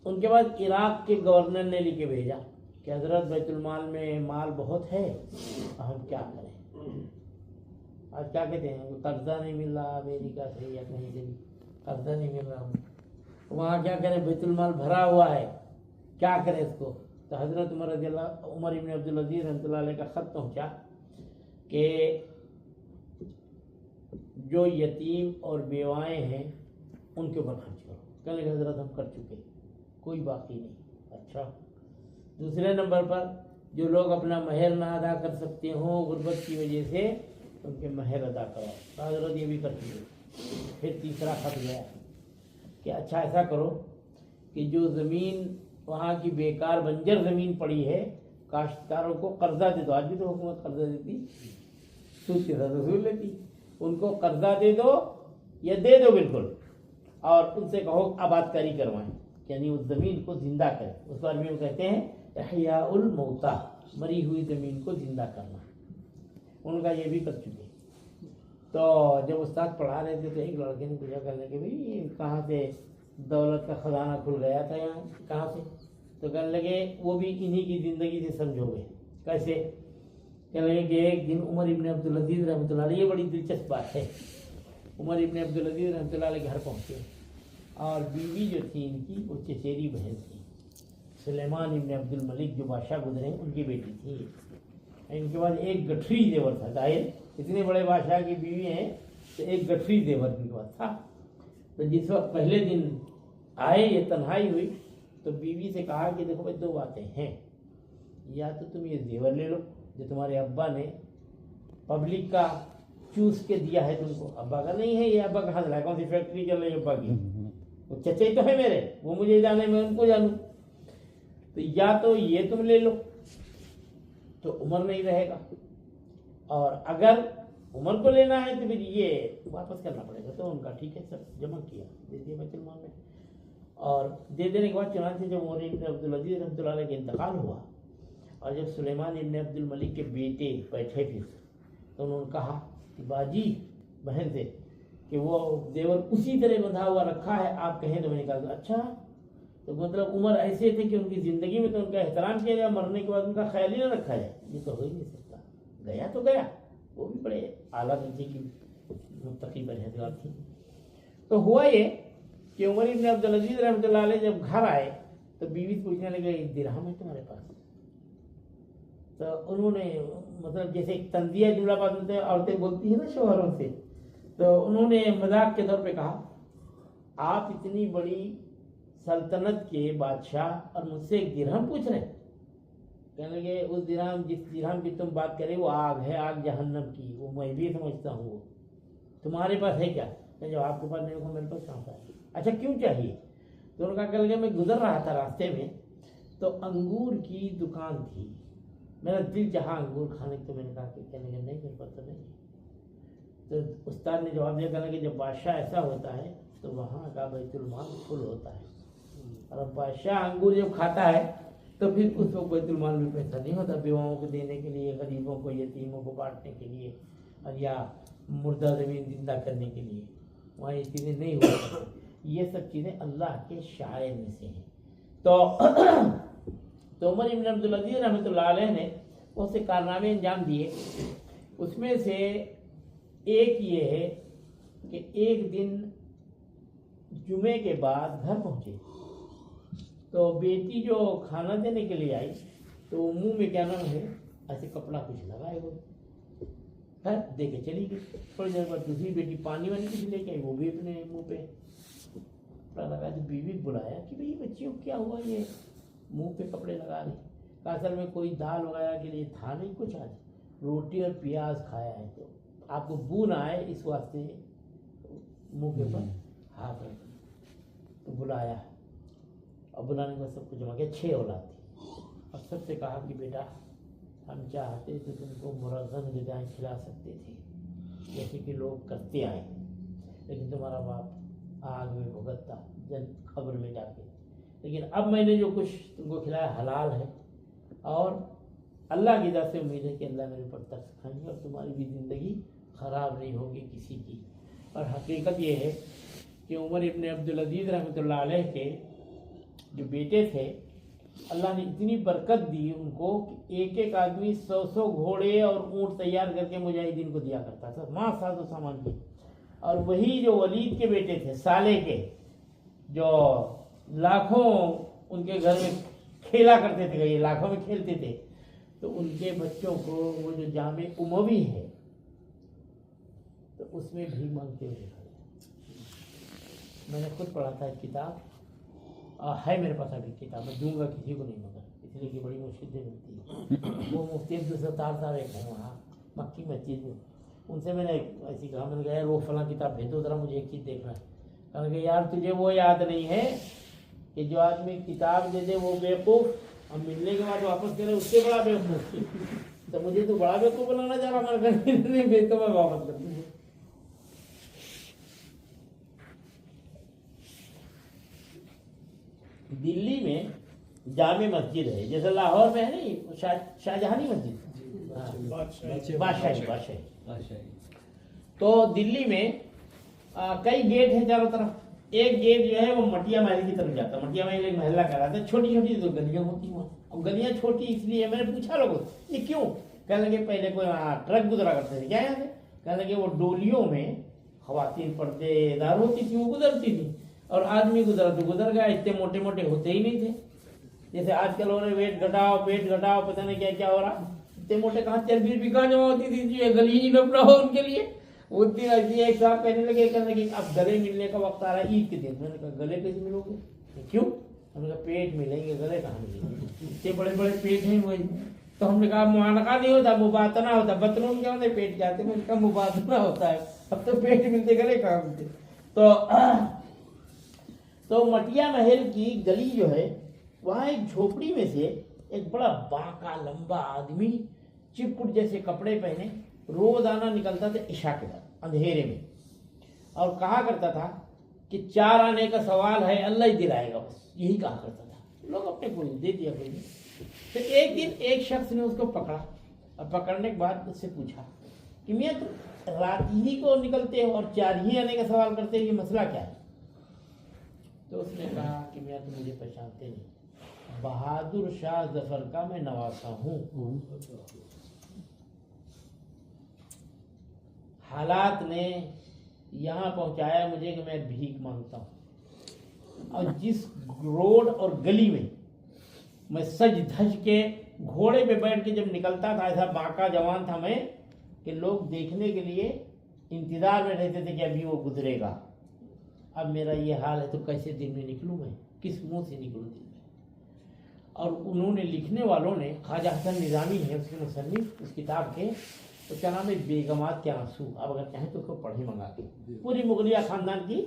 ان کے بعد عراق کے گورنر نے لکھ کے بھیجا کہ حضرت بیت المال میں مال بہت ہے، ہم کیا کریں؟ آج کیا کہتے ہیں، قرضہ نہیں مل رہا امریکہ سے یا کہیں سے بھی قرضہ نہیں مل رہا، وہاں کیا کریں، بیت المال بھرا ہوا ہے، کیا کریں اس کو؟ تو حضرت عمر ابن عبدالعزیز رحمۃ اللہ علیہ کا خط پہنچا کہ جو یتیم اور بیوائیں ہیں ان کے اوپر خرچ کرو. کہنے لگے حضرت ہم کر چکے، کوئی باقی نہیں. اچھا. دوسرے نمبر پر جو لوگ اپنا مہر نہ ادا کر سکتے ہوں غربت کی وجہ سے، ان کے مہر ادا کرو. تو حضرت یہ بھی کر چکے. پھر تیسرا خط گیا کہ اچھا ایسا کرو کہ جو زمین وہاں کی بیکار بنجر زمین پڑی ہے، کاشتکاروں کو قرضہ دے دو. آج بھی تو حکومت قرضہ دیتی، سود کے ساتھ وصول لیتی. ان کو قرضہ دے دو یا دے دو بالکل، اور ان سے کہو آبادکاری کروائیں، یعنی اس زمین کو زندہ کریں. اس بارے میں وہ کہتے ہیں احیاء الموتا، مری ہوئی زمین کو زندہ کرنا. ان کا یہ بھی کر چکے. تو جب استاد پڑھا رہے تھے تو ایک لڑکے نے پوچھا کرنے کہ بھائی کہاں سے دولت کا خزانہ کھل گیا تھا یہاں، کہاں سے؟ تو کہنے لگے وہ بھی انہی کی زندگی سے سمجھو گے. کیسے؟ کہنے لگے کہ ایک دن عمر ابن عبدالعزیز رحمۃ اللہ علیہ، یہ بڑی دلچسپ بات ہے، عمر ابن عبدالعزیز رحمۃ اللہ علیہ گھر پہنچے اور بیوی جو تھی ان کی وہ چچیری بہن تھی، سلیمان ابن عبد الملک جو بادشاہ گزرے ان کی بیٹی تھی. ان کے بعد ایک گٹھری زیور تھا. ظاہر اتنے بڑے بادشاہ کی بیوی ہیں تو ایک گٹھری زیور ان کے پاس تھا. تو جس وقت پہلے دن آئے، یہ تنہائی ہوئی، تو بیوی سے کہا کہ دیکھو بھائی دو باتیں ہیں، یا تو تم یہ زیور لے لو جو تمہارے ابا نے پبلک کا چوس کے دیا ہے تم کو. ابا کا نہیں ہے، یہ ابا کہاں سے لائے؟ کون سی فیکٹری چل رہی ہے ابا کی؟ وہ چچے تو ہے میرے، وہ مجھے جانے میں ان کو جانوں. تو یا تو یہ تم لے لو تو عمر نہیں رہے گا، اور اگر عمر کو لینا ہے تو پھر یہ واپس کرنا پڑے گا. تو ان کا ٹھیک ہے، سب جمع کیا، دے دیا بیت المال میں. اور دے دینے کے بعد چنانچہ جب عمر ابن عبدالعزیز رحمۃ اللہ علیہ کا انتقال ہوا اور جب سلیمان ابن عبد الملک کے بیٹے بیٹھے تھے تو انہوں نے کہا کہ باجی بہن سے کہ وہ زیور اسی طرح بندھا ہوا رکھا ہے، آپ کہیں تو میں نے کہا اچھا. تو مطلب عمر ایسے تھے کہ ان کی زندگی میں تو ان کا احترام کیا جائے، مرنے کے بعد ان کا خیال ہی نہ رکھا جائے، یہ تو ہو ہی نہیں سکتا. گیا تو گیا، وہ بھی بڑے اعلیٰ درجے کی متقی پرہیزگار تھی. تو ہوا یہ کہ عمر ابن عبدالعزیز رحمۃ اللہ علیہ جب گھر آئے تو بیوی پوچھنے لگے ایک درہم ہے تمہارے پاس؟ تو انہوں نے مطلب جیسے ایک تنزیہ جملہ بات ہوتے ہیں، عورتیں بولتی ہیں نا شوہروں سے، تو انہوں نے مذاق کے طور پہ کہا آپ اتنی بڑی سلطنت کے بادشاہ اور مجھ سے ایک درہم پوچھ رہے ہیں؟ کہنے لگے اس درہم، جس درہم کی تم بات کرے وہ آگ ہے، آگ جہنم کی، وہ میں بھی سمجھتا ہوں. وہ تمہارے پاس ہے کیا؟ جو آپ کے پاس نہیں ہوگا میرے پاس کہاں سے ہے؟ اچھا کیوں چاہیے؟ تو انہوں نے کہا کہ لگے میں گزر رہا تھا راستے میں تو انگور کی دکان تھی، میرا دل چاہا انگور کھانے کو. میں نے کہا کہ کہنے لگے نہیں میرے پاس تو نہیں. تو استاد نے جواب دیا کہ جب بادشاہ ایسا ہوتا ہے تو وہاں کا بیت المال فل ہوتا ہے، اور اب بادشاہ انگور جب کھاتا ہے تو پھر اس کو بیت المال میں پیسہ نہیں ہوتا بیواؤں کو دینے کے لیے، غریبوں کو، یتیموں کو بانٹنے کے لیے، اور یا مردہ زمین زندہ کرنے کے لیے. وہاں یہ چیزیں نہیں ہو سکتی. یہ سب چیزیں اللہ کے شائع میں سے ہیں. تو عمر ابن عبدالعزیز رحمۃ اللہ علیہ نے بہت سے کارنامے انجام دیے. اس میں سے ایک یہ ہے کہ ایک دن جمعے کے بعد گھر پہنچے تو بیٹی جو کھانا دینے کے لیے آئی تو منہ میں کیا نام ہے ایسے کپڑا کچھ لگائے ہوئے دے کے چلی گئی. تھوڑی دیر بعد دوسری بیٹی پانی وانی کچھ لے کے آئی، وہ بھی اپنے منہ پہ کپڑا لگا. تو بیوی بلایا کہ بھائی بچیوں کیا ہوا، یہ منہ پہ کپڑے لگا رہے؟ کہ اصل میں کوئی دال وغیرہ کے لیے تھا نہیں کچھ، آج روٹی اور پیاز کھایا ہے تو آپ کو بو نہ آئے اس واسطے منہ کے اوپر ہاتھ رکھ. تو بلایا اور بلانے کے بعد سب کو جمع کیا. 6 اولاد تھی اور سب سے کہا کہ بیٹا ہم چاہتے تو تم کو مرغن غذائیں کھلا سکتے تھے جیسے کہ لوگ کرتے آئے، لیکن تمہارا باپ آگ میں بھگتتا قبر میں جا کے. لیکن اب میں نے جو کچھ تم کو کھلایا حلال ہے، اور اللہ کی طرف سے امید ہے کہ اللہ میرے اوپر ترس کھائیں گے اور تمہاری بھی زندگی خراب نہیں ہوگی کسی کی. اور حقیقت یہ ہے کہ عمر ابن عبدالعزیز رحمۃ اللہ علیہ کے جو بیٹے تھے اللہ نے اتنی برکت دی ان کو کہ ایک ایک آدمی 100 گھوڑے اور اونٹ تیار کر کے مجاہدین کو دیا کرتا تھا، ماں ساز و سامان کی. اور وہی جو ولید کے بیٹے تھے صالح کے، جو لاکھوں ان کے گھر میں کھیلا کرتے تھے، یہ لاکھوں میں کھیلتے تھے، تو ان کے بچوں کو وہ جو جامع اموی ہے تو اس میں بھی مانگتے ہوئے دیکھا. میں نے خود پڑھا تھا ایک کتاب، ہے میرے پاس ابھی کتاب، میں دوں گا کسی کو نہیں، مگر اس لیے کہ بڑی مشکل سے ملتی ہے. وہ مفتی عبدالستار صاحب ایک ہیں وہاں مکی مسجد میں، ان سے میں نے ایسی کہا، میں نے کہا وہ فلاں کتاب بھیجو ذرا مجھے ایک چیز دیکھنا ہے. کہا کہ یار تجھے وہ یاد نہیں ہے کہ جو آدمی کتاب دے دے وہ بیوقوف، ہم ملنے کے بعد واپس کریں اس سے بڑا بیوقوف. تو مجھے تو بڑا بیوقوف بنانا چاہ رہا، میں تو میں واپس کر دوں. دلی میں جامع مسجد ہے، جیسے لاہور میں ہے نہیں شاہجہانی مسجد، بادشاہی. تو دلی میں کئی گیٹ ہیں چاروں طرف. ایک گیٹ جو ہے وہ مٹیا محل کی طرف جاتا ہے. مٹیا محل ایک محلہ کہلاتا ہے. چھوٹی چھوٹی دو گلیاں ہوتی ہیں. اور گلیاں چھوٹی اس لیے میں نے پوچھا لوگوں سے یہ کیوں؟ کہنے لگے پہلے کوئی ٹرک گزرا کرتے تھے. کیا یہاں سے؟ کہنے لگے وہ ڈولیوں میں خواتین پردے دار ہوتی تھی، وہ گزرتی تھی، اور آدمی گزرا تو گزر گیا. اتنے موٹے موٹے ہوتے ہی نہیں تھے. جیسے آج کل ہو رہے ویٹ گھٹاؤ پتہ نہیں کیا کیا ہو رہا. اتنے موٹے کہاں چربی بھی کہاں جمع ہوتی تھی جو گلی ہی نپنا ہو ان کے لیے. اس دن ایسے ایک صاحب کہنے لگے اب گلے ملنے کا وقت آ رہا ہے عید کے دن. میں نے کہا گلے کیسے ملو گے؟ کیوں؟ ہم نے کہا پیٹ ملیں گے، گلے کہاں ملیں گے؟ اتنے بڑے بڑے پیٹ ہیں وہی. تو ہم نے کہا معانقہ نہیں ہوتا، مباطنہ ہوتا. بطنون کیا ہوتے پیٹ جاتے. میں نے کہا مباطنہ ہوتا ہے. اب تو پیٹ ملتے گلے کہاں ملتے؟ تو مٹیا محل کی گلی جو ہے وہاں ایک جھوپڑی میں سے ایک بڑا باںکا لمبا آدمی چرکٹ جیسے کپڑے پہنے روزانہ نکلتا تھا عشاء کے بعد اندھیرے میں، اور کہا کرتا تھا کہ 4 آنے کا سوال ہے، اللہ ہی دلائے گا. بس یہی کہا کرتا تھا. لوگ اپنے کو دے دیا کوئی. تو ایک دن ایک شخص نے اس کو پکڑا، اور پکڑنے کے بعد اس سے پوچھا کہ میاں تم رات ہی کو نکلتے ہو اور 4 ہی آنے کا سوال کرتے ہو، یہ مسئلہ کیا ہے؟ تو اس نے کہا کہ میاں تم مجھے پہچانتے نہیں، بہادر شاہ ظفر کا میں نواسا ہوں. حالات نے یہاں پہنچایا مجھے کہ میں بھیک مانگتا ہوں. اور جس روڈ اور گلی میں میں سج دھج کے گھوڑے پہ بیٹھ کے جب نکلتا تھا، ایسا باقا جوان تھا میں کہ لوگ دیکھنے کے لیے انتظار میں رہتے تھے کہ ابھی وہ گزرے گا. اب میرا یہ حال ہے تو کیسے دن میں نکلوں میں؟ کس منہ سے نکلوں دن میں؟ اور انہوں نے لکھنے والوں نے خواجہ حسن نظامی ہے اس کے مصنف، اس کتاب کے اس کا نام ہے بیگمات کے آنسو. آپ اگر چاہیں تو اس کو پڑھیں منگا کے. پوری مغلیہ خاندان کی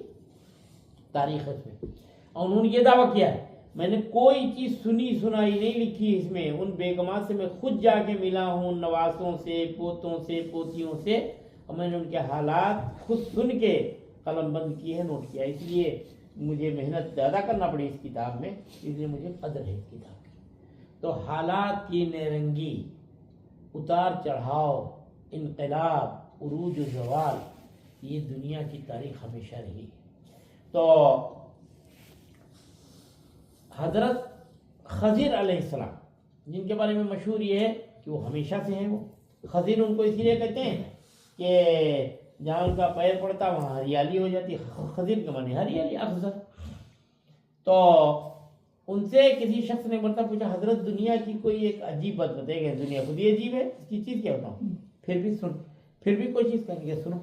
تاریخ ہے اس میں. اور انہوں نے یہ دعویٰ کیا ہے میں نے کوئی چیز سنی سنائی نہیں لکھی اس میں. ان بیگمات سے میں خود جا کے ملا ہوں، نواسوں سے، پوتوں سے، پوتیوں سے، اور میں نے ان کے حالات خود سن کے قلم بند کی ہے، نوٹ کیا. اس لیے مجھے محنت زیادہ کرنا پڑی اس کتاب میں، اس لیے مجھے قدر ہے اس کتاب کی. تو حالات کی نیرنگی، اتار چڑھاؤ، انقلاب، عروج و زوال، یہ دنیا کی تاریخ ہمیشہ رہی. تو حضرت خضر علیہ السلام جن کے بارے میں مشہور یہ ہے کہ وہ ہمیشہ سے ہیں. وہ خضر ان کو اسی لیے کہتے ہیں کہ جہاں ان کا پیر پڑتا وہاں ہریالی ہو جاتی. خضر کے معنی ہریالی، اخضر. تو ان سے کسی شخص نے مرتبہ پوچھا حضرت دنیا کی کوئی ایک عجیب بات بتائے گا، دنیا خود ہی عجیب ہے، اس کی چیز کیا بتاؤں؟ پھر بھی کوئی چیز کہیں گے. سنو،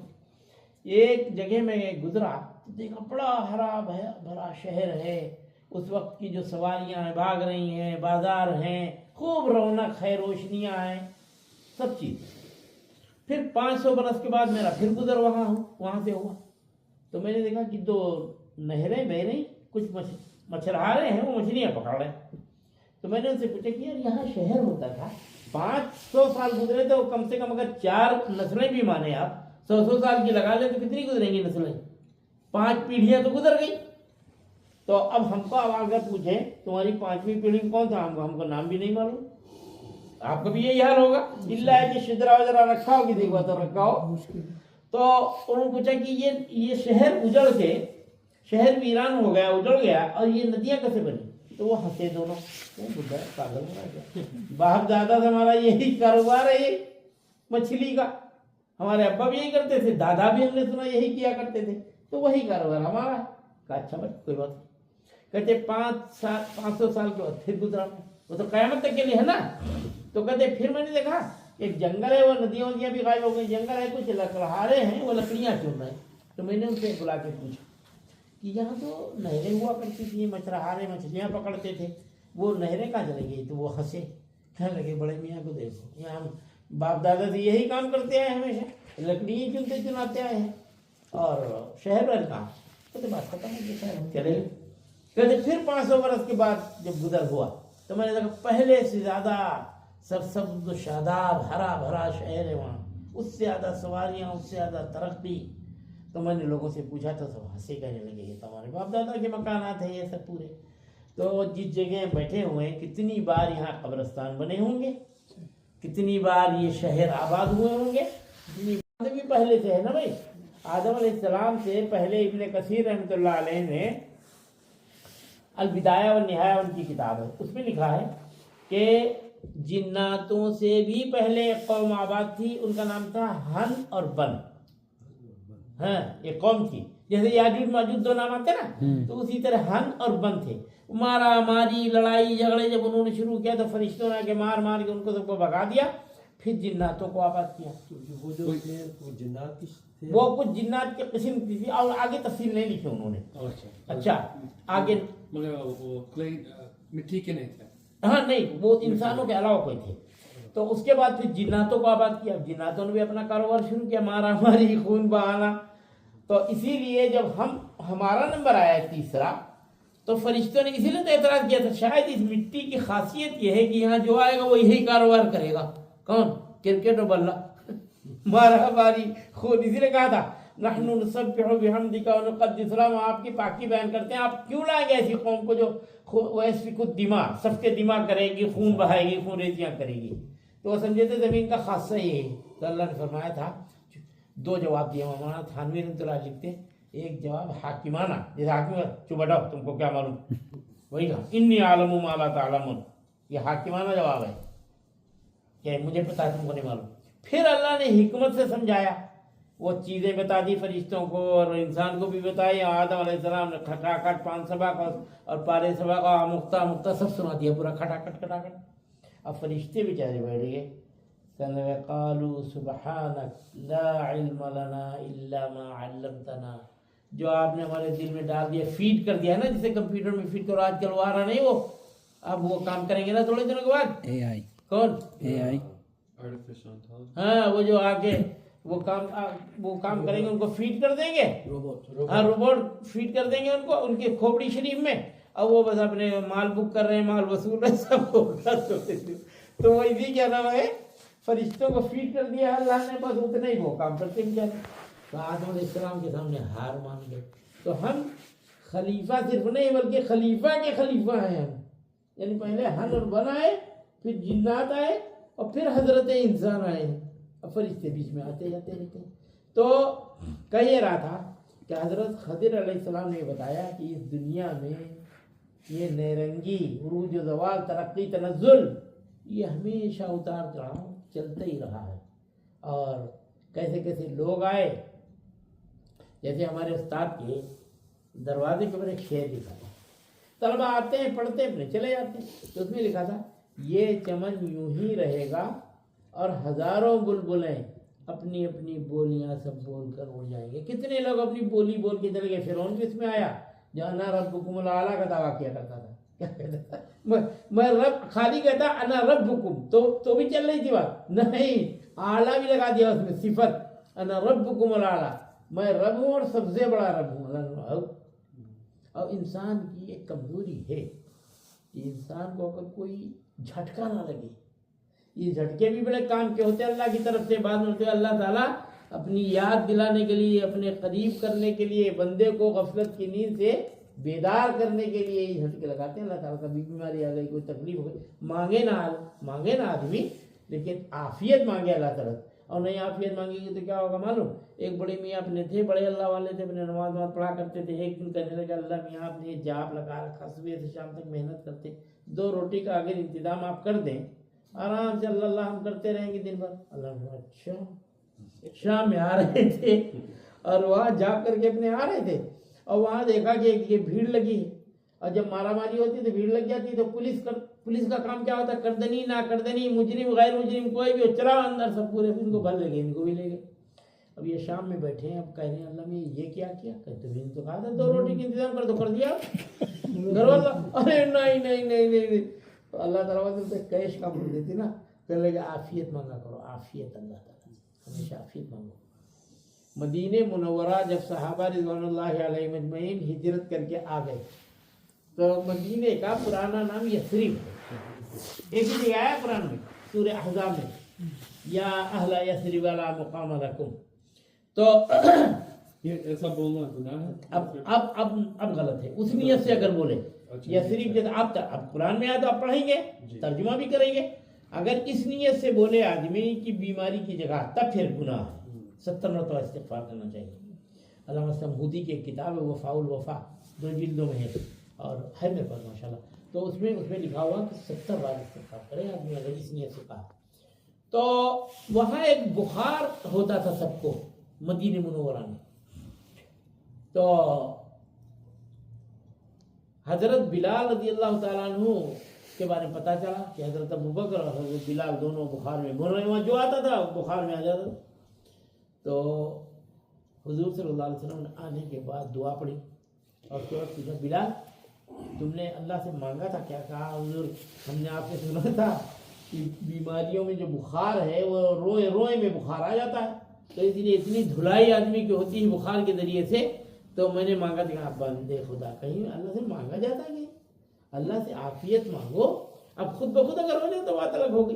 ایک جگہ میں گزرا، دیکھا بڑا ہرا بھرا شہر ہے. اس وقت کی جو سواریاں ہیں بھاگ رہی ہیں، بازار ہیں، خوب رونق ہے، روشنیاں ہیں، سب چیز. پھر 500 برس کے بعد میرا پھر گزر وہاں سے ہوا. تو میں نے دیکھا کہ 2 نہریں بہ رہی، کچھ مچھرہارے ہیں، وہ مچھلیاں پکڑ رہے ہیں. تو میں نے ان سے پوچھا کہ یار یہاں شہر ہوتا تھا، 500 سال گزرے تو کم سے کم اگر 4 نسلیں بھی مانے آپ 100 سال کی لگا لیں تو کتنی گزریں گی نسلیں؟ 5 پیڑھیاں تو گزر گئی. تو اب ہم کو اگر پوچھیں تمہاری 5ویں پیڑھی میں کون تھا، ہم کو نام بھی نہیں معلوم. آپ کا بھی یہی حال ہوگا، اللہ ہے کہ شجرا وجرا رکھا ہوگی، دیکھو تو رکھا ہو. تو انہوں نے پوچھا کہ یہ شہر اجڑ کے، شہر ویران ہو گیا، اجڑ گیا، اور یہ ندیاں کیسے بنی؟ تو وہ ہنسے دونوں. پاگل ہو گیا، باپ دادا سے ہمارا یہی کاروبار ہے یہ مچھلی کا، ہمارے ابا بھی یہی کرتے تھے، دادا بھی ہم نے سنا یہی کیا کرتے تھے، تو وہی کاروبار ہمارا ہے. کہا اچھا بھائی کوئی بات نہیں. کہتے 500 سال کے بعد پھر گزرا، وہ تو قیامت تک کے لیے ہے نا. تو کہتے پھر میں نے دیکھا ایک جنگل ہے، وہ ندیاں بھی غائب ہو گئی. جنگل ہے، کچھ لکڑہارے ہیں، وہ لکڑیاں چن رہے ہیں. تو میں نے ان سے بلا کے پوچھا کہ یہاں تو نہریں ہوا کرتی تھی، مچھرہارے مچھلیاں پکڑتے تھے، وہ نہریں کہاں چلے گئی؟ تو وہ ہنسے، کہنے لگے بڑے میاں کو دیکھو، یہاں ہم باپ دادا سے یہی کام کرتے آئے، ہمیشہ لکڑی چناتے آئے ہیں، اور شہر رہ کہاں. کہتے بات ختم ہو گئی، چلے. کہتے پھر 500 برس کے بعد جب گزر ہوا تو میں نے دیکھا پہلے سے زیادہ سرسبز و شاداب ہرا بھرا شہر ہے وہاں، اس سے زیادہ سواریاں، اس سے زیادہ ترقی. تو میں نے لوگوں سے پوچھا تو سب ہنسے، کہنے لگے یہ تو ہمارے باپ دادا کے مکانات ہیں یہ سب پورے. تو جس جگہ بیٹھے ہوئے ہیں کتنی بار یہاں قبرستان بنے ہوں گے، کتنی بار یہ شہر آباد ہوئے ہوں گے، کتنی بار بھی پہلے سے ہے نا بھائی. آدم علیہ السلام سے پہلے ابن کثیر رحمۃ اللہ علیہ نے البدایہ والنہایہ ان کی کتاب ہے، اس میں لکھا ہے کہ جناتوں سے بھی پہلے ایک قوم آباد تھی، ان کا نام تھا ہن اور بن. ہاں یہ قوم تھی، جیسے یاجوج ماجوج دو نام آتے نا، تو اسی طرح ہن اور بن تھے. مارا ماری لڑائی جھگڑے جب انہوں نے شروع کیا تو فرشتوں نے کے مار مار کے ان کو سب کو بھگا دیا، پھر جناتوں کو آباد کیا. وہ جو وہ جنات کی تھے، وہ کچھ جنات کی قسم کی تھی اور آگے تفصیل نہیں لکھی انہوں نے. اچھا آگے مگر وہ کلے مٹی کے نہیں تھے. ہاں نہیں، وہ انسانوں کے علاوہ کوئی تھے. تو اس کے بعد پھر جناتوں کو آباد کیا، جناتوں نے بھی اپنا کاروبار شروع کیا، مارا ماری خون بہانا. تو اسی لیے جب ہمارا نمبر آیا تیسرا تو فرشتوں نے اسی لیے تو اعتراض کیا تھا، شاید اس مٹی کی خاصیت یہ ہے کہ یہاں جو آئے گا وہ یہی کاروبار کرے گا. کون؟ کرکٹ اور بلہ، مارا ماری خون. اسی لیے کہا تھا نحن نسبح بحمدک ونقدس لک، ہم آپ کی پاکی بیان کرتے ہیں، آپ کیوں لائیں گے ایسی قوم کو جو ویسفک الدماء، سب کے دماغ کرے گی، خون بہائے گی، خون ریزیاں کرے گی. تو وہ سمجھے تھے زمین کا خاصہ یہ ہے. تو اللہ نے فرمایا تھا، دو جواب دیا. مولانا تھانوی رحمۃ اللہ لکھتے ہیں، ایک جواب حاکمانہ، جیسے حاکم چپ ہٹو تم کو کیا معلوم، وہی کہا انی عالم ما لا تعلمون، یہ حاکمانہ جواب ہے کہ مجھے پتا ہے تم کو نہیں معلوم. پھر اللہ نے حکمت سے سمجھایا، وہ چیزیں بتا دی فرشتوں کو اور انسان کو بھی بتائی. آدم علیہ السلام نے کھٹاکھٹ 5 سبق اور پارے سبق اور مختہ مختہ سب سنا دیا، پورا کھٹاکھٹ کھٹاکھٹ. اب فرشتے بیچارے بیٹھ گئے، قالوا سبحانک لا علم لنا الا ما علمتنا، جو آپ نے ہمارے دل میں ڈال دیا، فیڈ کر دیا ہے نا، جسے کمپیوٹر میں فیڈ کرو. آج کل وہ آ رہا نہیں، وہ اب وہ کام کریں گے نا تھوڑے دنوں کے بعد. اے آئی، کون؟ اے آئی، آرٹیفیشل انٹیلیجنس. ہاں وہ جو آگے وہ کام کریں گے، ان کو فیڈ کر دیں گے. ہاں روبوٹ فیڈ کر دیں گے ان کو، ان کے کھوپڑی شریف میں. اب وہ بس اپنے مال بک کر رہے ہیں، مال وصول رہے ہیں، سب کو. تو وہ اسی کیا نام ہے، فرشتوں کو فیڈ کر دیا اللہ نے، بس اتنا ہی وہ کام کرتے ہیں بیچارے. تو آدم علیہ السلام کے سامنے ہار مان گئے. تو ہم خلیفہ صرف نہیں بلکہ خلیفہ کے خلیفہ ہیں ہم، یعنی پہلے ہن اور بن آئے، پھر جنات آئے اور پھر حضرت انسان آئے ہیں. اب فرشتے بیچ میں آتے جاتے رہتے ہیں. تو کہہ یہ رہا تھا کہ حضرت خضر علیہ السلام نے بتایا کہ اس دنیا میں یہ نیرنگی، عروج و زوال، ترقی تنزل، یہ ہمیشہ اتار چڑھاؤ چلتا ہی رہا ہے. اور کیسے کیسے لوگ آئے، جیسے ہمارے استاد کے دروازے کے اوپر ایک شعر لکھا تھا، طلبہ آتے ہیں پڑھتے ہیں اپنے چلے جاتے ہیں. تو اس میں لکھا تھا یہ چمن یوں ہی رہے گا اور ہزاروں بلبلیں اپنی اپنی بولیاں سب بول کر اڑ جائیں گے. کتنے لوگ اپنی بولی بول کے چلے گئے. فرعون بھی اس میں آیا جو انا ربکم الاعلیٰ کا دعویٰ کیا کرتا تھا. کیا کہتا تھا؟ میں رب، خالی کہتا انا ربکم، تو بھی چل رہی تھی بات. نہیں، اعلیٰ بھی لگا دیا اس میں، صفت انا ربکم الاعلیٰ، میں رب ہوں اور سب سے بڑا رب ہوں. اور انسان کی ایک کمزوری ہے کہ انسان کو اگر کوئی جھٹکا نہ لگے، یہ جھٹکے بھی بڑے کام کے ہوتے ہیں اللہ کی طرف سے. بعد میں اللہ تعالیٰ اپنی یاد دلانے کے لیے، اپنے قریب کرنے کے لیے، بندے کو غفلت کی نیند سے بیدار کرنے کے لیے یہ جھٹکے لگاتے ہیں. اللہ تعالیٰ کبھی بیماری آ گئی، کوئی تکلیف ہو گئی، مانگے نہ آدمی، لیکن عافیت مانگے اللہ تعالیٰ. اور نہیں عافیت مانگے گی تو کیا ہوگا معلوم؟ ایک بڑے میاں اپنے تھے، بڑے اللہ والے تھے، اپنے نماز پڑھا کرتے تھے. ایک دن کہنے لگا اللہ میاں آپ نے جاب لگا رکھا، صبح سے شام تک محنت کرتے، 2 روٹی کا اگر انتظام آپ کر دیں، آرام سے اللہ ہم کرتے رہیں گے دن بھر. اللہ نے اچھا. شام میں آ رہے تھے اور وہاں جاب کر کے اپنے آ رہے تھے، اور وہاں دیکھا کہ یہ بھیڑ لگی ہے، اور جب مارا ماری ہوتی تو بھیڑ لگ جاتی. تو پولیس کا کام کیا ہوتا ہے؟ کردنی نہ کردنی، مجرم غیر مجرم کوئی بھی ہو، چلاؤ اندر سب پورے. ان کو بھر لے گئے، ان کو بھی لے گئے. اب یہ شام میں بیٹھے ہیں، اب کہہ رہے ہیں اللہ میں یہ کیا کیا؟ کہتے ہیں تو کہا تھا 2 روٹی کا انتظام کر دیا گھر والا. ارے نہیں نہیں نہیں نہیں. تو اللہ تعالیٰ سے کیش کا بول دیتی نا، کہنے لگے عافیت مانگا کرو، عافیت. اللہ تعالیٰ ہمیشہ عافیت مانگو. مدینہ منورہ جب صحابہ رضوان اللہ علیہ مجمعین ہجرت کر کے آ گئے تو مدینہ کا پرانا نام یثرب ہے. ایک ہی جگہ آیا قرآن میں، سورہ احزاب میں، یا اہل یثرب لا مقام لکم. تو یہ ایسا بولنا گناہ ہے؟ اب غلط ہے اس نیت سے اگر بولے یا صرف جیسے اب قرآن میں آیا تو آپ پڑھیں گے ترجمہ بھی کریں گے، اگر اس نیت سے بولے آدمی کی بیماری کی جگہ تب پھر گناہ ہے، 70 مرتبہ استغفار کرنا چاہیے۔ علامہ سمہودی کی ایک کتاب ہے وفاء الوفا، 2 جلدوں میں ہے اور ہے میرے پاس ماشاءاللہ، تو اس میں لکھا ہوا کہ 70 بار استغفار کرے آدمی اگر اس نیت سے کہا۔ تو وہاں ایک بخار ہوتا تھا سب کو مدینہ منورہ میں، تو حضرت بلال رضی اللہ تعالیٰ عنہ کے بارے میں پتہ چلا کہ حضرت ابوبکر اور حضرت بلال دونوں بخار میں مر رہے ہیں، وہاں جو آتا تھا بخار میں آ جاتا تھا۔ تو حضور صلی اللہ علیہ وسلم نے آنے کے بعد دعا پڑھی اور اس کے بعد پوچھا بلال تم نے اللہ سے مانگا تھا کیا؟ کہا حضور ہم نے آپ سے سنا تھا کہ بیماریوں میں جو بخار ہے وہ روئے روئے میں بخار آ جاتا ہے، تو اس لیے اتنی دھلائی آدمی کی ہوتی ہے بخار کے ذریعے سے، تو میں نے مانگا تھا کہ آپ بندے خدا، کہیں اللہ سے مانگا جاتا ہے کہ اللہ سے عافیت مانگو، اب خود بخود اگر ہو جائے تو بات الگ ہوگی۔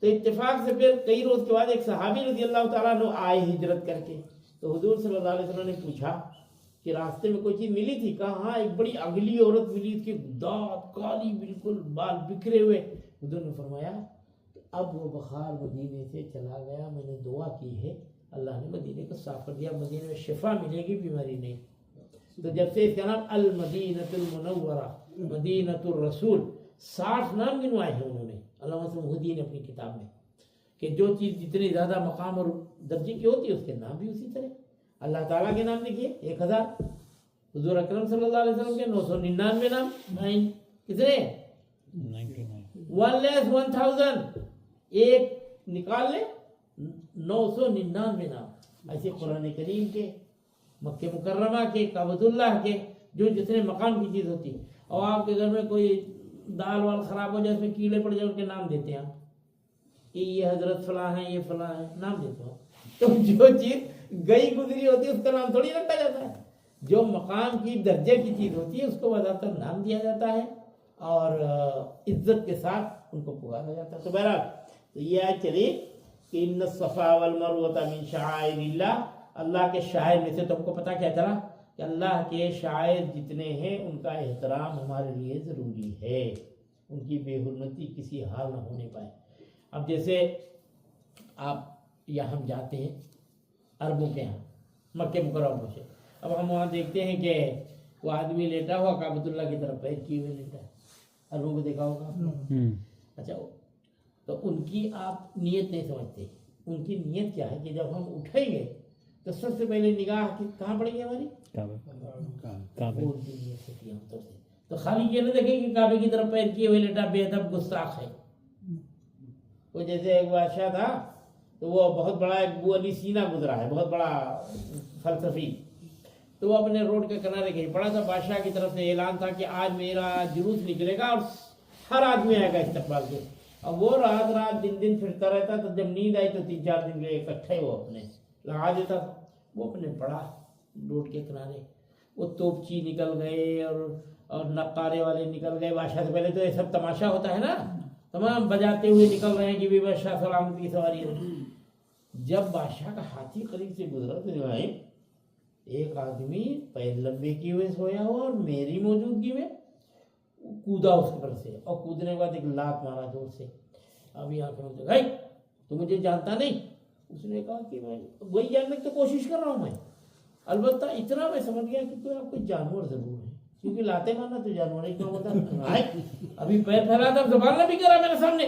تو اتفاق سے پھر کئی روز کے بعد ایک صحابی رضی اللہ تعالیٰ عنہ آئے ہجرت کر کے، تو حضور صلی اللہ علیہ وسلم نے پوچھا کہ راستے میں کوئی چیز ملی تھی؟ کہا ہاں ایک بڑی اگلی عورت ملی تھی، دانت کالی بالکل، بال بکھرے ہوئے۔ حضور نے فرمایا اب وہ بخار مدینے سے چلا گیا، میں نے دعا کی ہے اللہ نے مدینے کو صاف کر دیا، مدینے میں شفا ملے گی، بیماری نہیں۔ تو جب سے اس کا نام المدینۃ المنورہ، مدینۃ الرسول، 60 نام گنوائے ہیں انہوں نے علامہ سمہودی نے اپنی کتاب میں، کہ جو چیز جتنی زیادہ مقام اور درجے کی ہوتی ہے اس کے نام بھی اسی طرح۔ اللہ تعالیٰ کے نام دیکھیے 1000، حضور اکرم صلی اللہ علیہ وسلم کے 999 نام، کتنے 1 لیس 1000، ایک نکال لیں 999 نام۔ ایسے قرآن کریم کے، مکہ مکرمہ کے، کعبۃ اللہ کے، جو جتنے مقام کی چیز ہوتی ہے، اور آپ کے گھر میں کوئی دال وال خراب ہو جائے اس میں کیڑے پڑ جائے ان کے نام دیتے ہیں کہ یہ حضرت فلاں ہیں، یہ فلاں ہیں، نام دیتے ہو۔ تو جو چیز گئی گزری ہوتی ہے اس کا نام تھوڑی رکھا جاتا ہے، جو مقام کی درجے کی چیز ہوتی ہے اس کو بذاتِ نام دیا جاتا ہے اور عزت کے ساتھ ان کو پکارا جاتا ہے۔ تو بہرحال تو یہ آیت چلی کہ ان الصفا والمروۃ من شعائر اللہ، اللہ کے شاعر میں سے۔ تو ہم کو پتہ کیا چلا کہ اللہ کے شاعر جتنے ہیں ان کا احترام ہمارے لیے ضروری ہے، ان کی بے حرمتی کسی حال نہ ہونے پائے۔ اب جیسے آپ یا ہم جاتے ہیں عربوں کے ہاں مکہ مکرمہ سے، اب ہم وہاں دیکھتے ہیں کہ وہ آدمی لیٹا ہوا کعبۃ اللہ کی طرف پیر کیے ہوئے لیٹا ہے، عربوں کو دیکھا ہوگا آپ نے۔ اچھا تو ان کی آپ نیت نہیں سمجھتے، ان کی نیت کیا ہے کہ جب ہم اٹھیں گے تو سب سے پہلے نگاہ کہاں پڑے گی ہماری؟ کعبے۔ وہ ان کی نیت ہوتی ہے عام طور سے، تو خالی یہ نہ دیکھیں کہ کعبے کی طرف پیر کیے ہوئے لیٹا بے ادب گستاخ ہے۔ وہ جیسے ایک بادشاہ تھا تو وہ بہت بڑا ایک ابو علی سینا گزرا ہے، بہت بڑا فلسفی، تو وہ اپنے روڈ کے کنارے کہیں پڑا تھا، بادشاہ کی طرف سے اعلان تھا کہ آج میرا جلوس نکلے گا اور ہر آدمی آئے گا استقبال کے۔ اب وہ رات رات دن دن پھرتا رہتا، تو جب نیند آئی تو 3-4 دن کے اکٹھے وہ اپنے لگا دیتا تھا۔ وہ اپنے پڑا روڈ کے کنارے، وہ توپچی نکل گئے اور نقارے والے نکل گئے، بادشاہ سے پہلے تو یہ سب تماشا ہوتا ہے نا، تمام بجاتے ہوئے نکل رہے ہیں کہ بھی بادشاہ سلامتی کی سواری ہے۔ جب بادشاہ کا ہاتھی قریب سے گزرا تو ایک آدمی پیر لمبے کیے ہوئے سویا ہوا اور میری موجودگی میں کودا اس پر سے، اور کودنے کے بعد ایک لات مارا زور سے۔ ابھی آنکھوں میں بھائی تو مجھے جانتا نہیں؟ اس نے کہا کہ میں وہی جاننے کی تو کوشش کر رہا ہوں میں، البتہ اتنا میں سمجھ گیا کہ کوئی آپ کوئی جانور ضرور ہے، کیونکہ لاتے مارنا تو جانور ہی کیوں ہوتا ہے۔ ابھی پیر پھیلا تھا، زبان نہ بھی کرا میرے سامنے،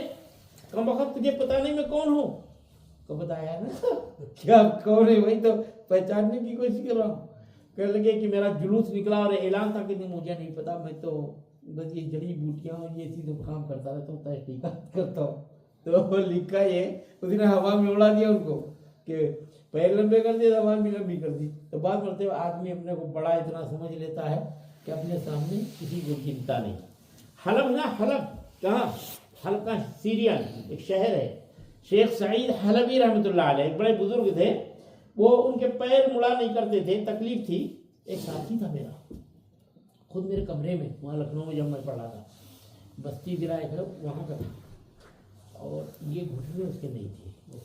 کم وقت تجھے پتا نہیں میں کون ہوں؟ تو بتایا نا کیا کون ہے، وہی تو پہچاننے کی کوشش کر رہا ہوں۔ کہنے لگے کہ میرا جلوس نکلا اور اعلان تھا کہ نہیں مجھے نہیں پتا، میں تو بس یہ جڑی بوٹیاں اور یہ چیزوں کام کرتا رہتا ہوں، تحقیقات کرتا ہوں۔ تو لکھا یہ اس نے ہوا میں اڑا دیا ان کو کہ پیر لمبے کر دیے، زبان بھی لمبی کر دی۔ تو بات کرتے ہوئے آدمی اپنے کو بڑا اتنا سمجھ لیتا ہے کہ اپنے سامنے کسی کو چنتا نہیں۔ حلب نا، حلب کہاں؟ حلب کا سیریا ایک شہر ہے، شیخ سعید حلبی رحمۃ اللہ علیہ ایک بڑے بزرگ تھے، وہ ان کے پیر مڑا نہیں کرتے تھے، تکلیف تھی۔ ایک ساتھی تھا میرا خود میرے کمرے میں وہاں لکھنؤ میں جب میں پڑھا تھا، بستی ضلع ہے وہاں کا تھا، اور یہ گھٹنے اس کے نہیں تھے،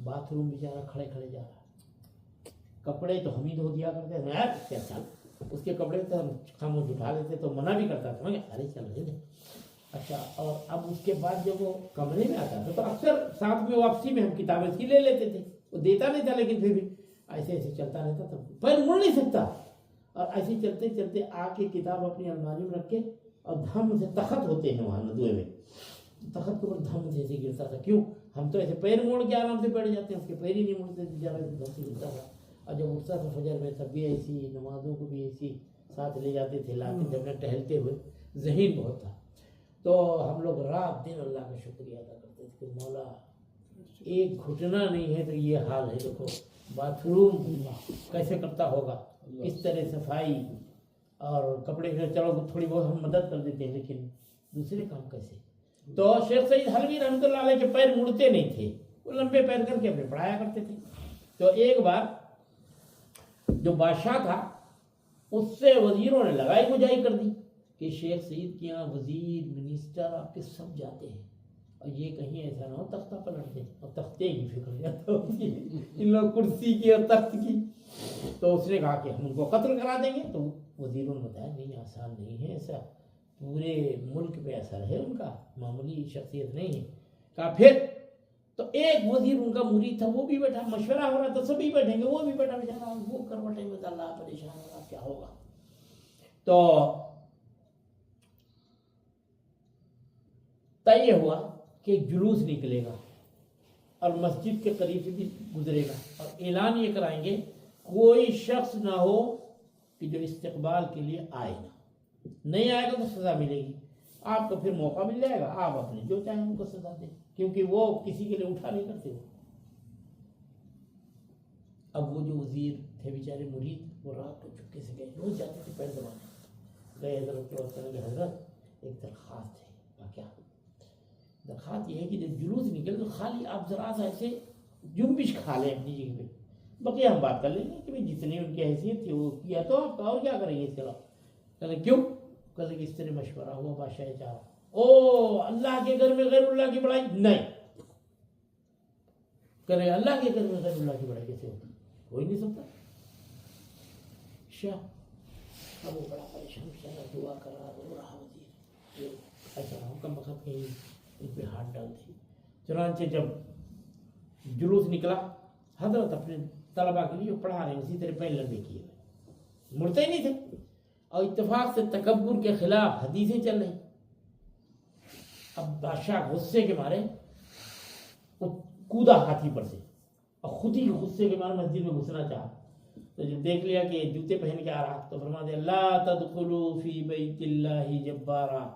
باتھ روم بیچارہ کھڑے کھڑے جا رہا، کپڑے تو ہم ہی دھو دیا کرتے تھے، یار کیا چل اس کے کپڑے تو ہم خاموش اٹھا لیتے، تو منع بھی کرتا تھا، ارے چل رہے تھے. اچھا، اور اب اس کے بعد جب وہ کمرے میں آتا تھا تو اکثر ساتھ میں واپسی میں ہم کتابیں اس کی لے لیتے تھے، وہ دیتا نہیں تھا لیکن پھر بھی ایسے ایسے چلتا رہتا تھا، پیر مڑ نہیں سکتا، اور ایسے چلتے چلتے آ کے کتاب اپنی الماری میں رکھ کے اور دھم سے تخت ہوتے ہیں وہاں ندوے میں، تخت کے اوپر دھم سے ایسے گرتا تھا. کیوں؟ ہم تو ایسے پیر موڑ کے آرام سے بیٹھ جاتے ہیں، اس کے پیر ہی نہیں مڑتے تھے، زیادہ دھم سے گرتا تھا. اور جب اٹھتا تھا فجر میں تب بھی ایسی، نمازوں کو بھی ایسی ساتھ لے جاتے تھے، لاتے جب میں ٹہلتے ہوئے ذہین بہت تھا. تو ہم لوگ رات دن اللہ کا شکریہ ادا کرتے تھے کہ مولا ایک گھٹنا نہیں ہے تو یہ حال ہے. دیکھو باتھ روم کیسے کرتا ہوگا، کس طرح صفائی، اور کپڑے میں چلو تھوڑی بہت ہم مدد کر دیتے ہیں لیکن دوسرے کام کیسے. تو شیخ سید حلوی رحمۃ اللہ علیہ کے پیر مڑتے نہیں تھے، وہ لمبے پیر کر کے اپنے پڑھایا کرتے تھے. تو ایک بار جو بادشاہ تھا اس سے وزیروں نے لگائی گجائی کر دی کہ شیخ سید کے یہاں وزیر منسٹر آپ کے سب جاتے ہیں، اور یہ کہیں ایسا نہ ہو تختہ پلٹ دیں، اور تختے کی فکر جاتا ہوتی ہے ان لوگ کرسی کی اور تخت کی. تو اس نے کہا کہ ہم ان کو قتل کرا دیں گے. تو وزیروں نے بتایا نہیں، آسان نہیں ہے ایسا، پورے ملک پہ اثر ہے ان کا، معمولی شخصیت نہیں ہے. کہا پھر تو ایک وزیر ان کا مرید تھا، وہ بھی بیٹھا، مشورہ ہو رہا تھا سبھی بیٹھیں گے، وہ بھی بیٹھا بیچارہ، وہ کروٹیں میں تھا، اللہ پریشان ہوگا کیا ہوگا. تو طے ہوا کہ ایک جلوس نکلے گا اور مسجد کے قریب سے بھی گزرے گا، اور اعلان یہ کرائیں گے کوئی شخص نہ ہو کہ جو استقبال کے لیے آئے گا، نہیں آئے گا تو سزا ملے گی. آپ کو پھر موقع مل جائے گا، آپ اپنے جو چاہیں ان کو سزا دیں، کیونکہ وہ کسی کے لیے اٹھا نہیں کرتے. اب وہ جو وزیر تھے بیچارے مرید، وہ رات کو چپکے سے گئے، روز جاتے تھے پیر دبانے، گئے حضرت کے وقت کہ حضرت ایک درخواست ہے. کیا درخواست یہ ہے کہ جب جلوس نکلے تو خالی آپ ذرا سا ایسے جنبش کھا لیں اپنی جگہ پہ، بقیہ ہم بات کر لیں گے کہ جتنی ان کی حیثیت تھی وہ کیا تو آپ کا، اور کیا کریں گے اس کے علاوہ. کہتے کیوں؟ کہتے کہ اس طرح مشورہ ہوا بادشاہ چاہا. او اللہ کے گھر میں غیر اللہ کی بڑائی نہیں کرے، اللہ کے گھر میں غیر اللہ کی بڑائی کیسے ہوتی؟ ہو ہی نہیں سکتا. شاہ اب وہ بڑا پریشان، دعا کر رہا، رو رہا وزیر، ایسا حکم وقت کہیں ان پہ ہاتھ ڈالتے. چنانچہ جب جلوس نکلا، حضرت اپنے طلباء کے لیے پڑھا رہے ہیں، اسی طرح پیر لمبے کیے ہوئے، مڑتے ہی نہیں تھے، اور اتفاق سے تکبر کے خلاف حدیثیں چل رہی. اب بادشاہ غصے کے مارے کودا ہاتھی پر سے، اور خود ہی غصے کے مارے مسجد میں گھسنا چاہا. تو جب دیکھ لیا کہ جوتے پہن کے آ رہا تو فرما دیا لا تدخلوا فی بیت اللہ جبارا،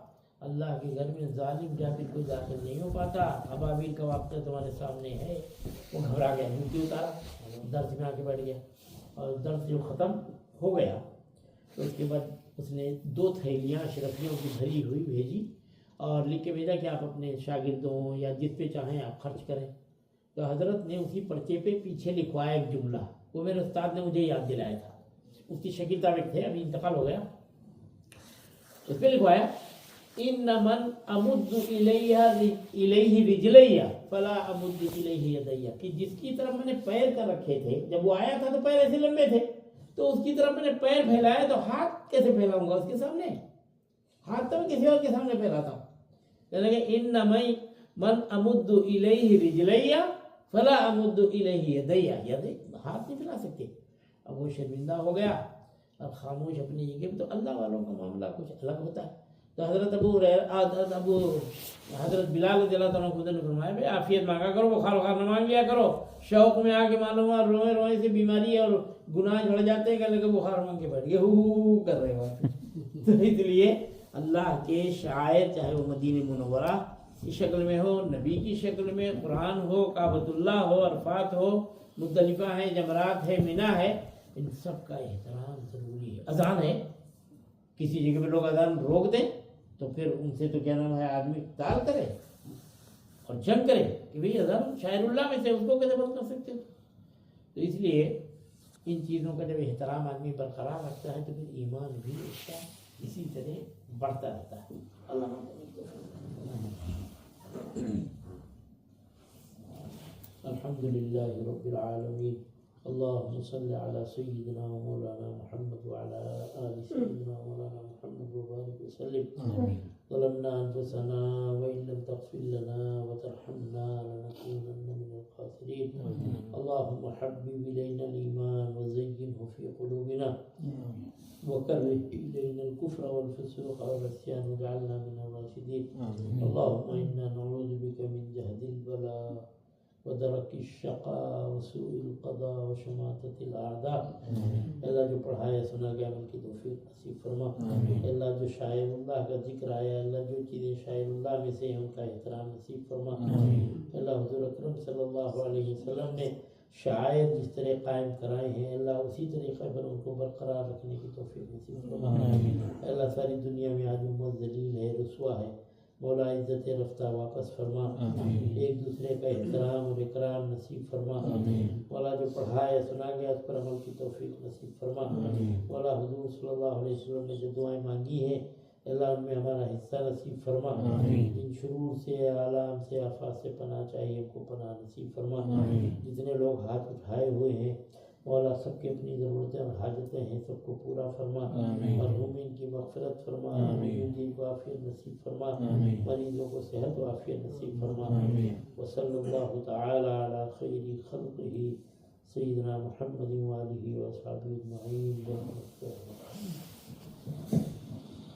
اللہ کے گھر میں ظالم جابر کوئی داخل نہیں ہو پاتا. ابابیل کا واقعہ تمہارے سامنے ہے. وہ گھبرا گیا، جوتی اتارا، درس میں آ کے بیٹھ گیا، اور درس جو ختم ہو گیا تو اس کے بعد اس نے 2 تھیلیاں اشرفیوں کی بھری ہوئی بھیجی، اور لکھ کے بھیجا کہ آپ اپنے شاگردوں یا جس پہ چاہیں آپ خرچ کریں. تو حضرت نے اسی پرچے پہ پیچھے لکھوایا ایک جملہ، وہ میرے استاد نے مجھے یاد دلایا تھا، اس کی شکیل طابق تھے، ابھی انتقال ہو گیا. اس پہ لکھوایا ان من امد الیہ رجلیہ فلا امد الیہ یدیہ، کہ جس کی طرف میں نے پیر کر رکھے تھے، جب وہ آیا تھا تو پیر ایسے لمبے تھے، تو اس کی طرف میں نے پیر پھیلایا تو ہاتھ کیسے پھیلاؤں گا اس کے سامنے؟ ہاتھ تو میں کسی اور کے سامنے پھیلاتا ہوں. کہ ان من امد الیہ رجلیہ فلا امد الیہ یدیہ، ہاتھ نہیں پھیلا سکتے. اب وہ شرمندہ ہو گیا، اب خاموش اپنی جگہ. تو اللہ والوں کا معاملہ کچھ الگ ہوتا ہے. تو حضرت بلال رضی اللہ تعالیٰ خود نے فرمایا بھائی عافیت مانگا کرو، بخار نہ مانگ لیا کرو. شوق میں آ کے معلوم ہوا روئے روئے سے بیماری اور گناہ جھڑ جاتے ہیں، کہ لگے بخار مانگ کے بیٹھ گئے ہو کر رہے ہو. تو اس لیے اللہ کے شاعر، چاہے وہ مدینہ منورہ کی شکل میں ہو، نبی کی شکل میں، قرآن ہو، کعبۃ اللہ ہو، عرفات ہو، مزدلفہ ہے، جمرات ہے، منی ہے، ان سب کا احترام ضروری ہے. اذان ہے، کسی جگہ پہ لوگ اذان روک دیں تو پھر ان سے تو کیا نام ہے آدمی قتال کرے اور جنگ کرے کہ بھئی اذان شاعر اللہ میں سے، اس کو کیسے بند کر سکتے ہو. تو اس لیے ان چیزوں کا جب احترام آدمی برقرار رکھتا ہے تو پھر ایمان بھی اس کا اسی طرح بڑھتا رہتا ہے. اللہ الحمد للہ رب العالمین اللهم صل على سيدنا ومولانا محمد وعلى آل سيدنا ومولانا محمد وبارك وسلم. ظلمنا أنفسنا وإن لم تغفر لنا وترحمنا لنكونن من الخاسرين. اللهم حبب إلينا الإيمان وزينه في قلوبنا وكره إلينا الكفر والفسوق والعصيان واجعلنا من الراشدين. اللهم إنا نعوذ بك من جهد البلاء ودرك الشقاء وسوء القضاء وشماتة الأعداء. اللہ جو پڑھایا سنا گیا عمل کی توفیق نصیب فرما. اللہ جو شاعر اللہ کا ذکر آیا، اللہ جو چیزیں شاعر اللہ میں سے ہیں ان کا احترام نصیب فرما. اللہ حضور اکرم صلی اللہ علیہ وسلم نے شاعر جس طرح قائم کرائے ہیں اللہ اسی طریقے پر ان کو برقرار رکھنے کی توفیق نصیب فرما. اللہ ساری دنیا میں آج امت ذلیل ہے، رسوا ہے، مولا عزت رفتہ واپس فرما. ایک دوسرے کا احترام اور اکرام نصیب فرما. مولا جو پڑھایا سنا گیا اس پر عمل کی توفیق نصیب فرما. مولا حضور صلی اللہ علیہ وسلم نے جو دعائیں مانگی ہیں اللہ ان میں ہمارا حصہ نصیب فرما. ان شرور سے، آلام سے، آفات سے پناہ چاہیے ہم کو پناہ نصیب فرما. جتنے لوگ ہاتھ اٹھائے ہوئے ہیں مولا سب کے اپنی ضرورتیں اور حاجتیں ہیں سب کو پورا فرما. مرحومین کی مغفرت فرما. جن کو عافیت نصیب فرما. مریضوں کو صحت و عافیت نصیب فرما. وصلی اللہ تعالی علی خیر خلقہ سیدنا محمد وآلہ وصحبہ اجمعین.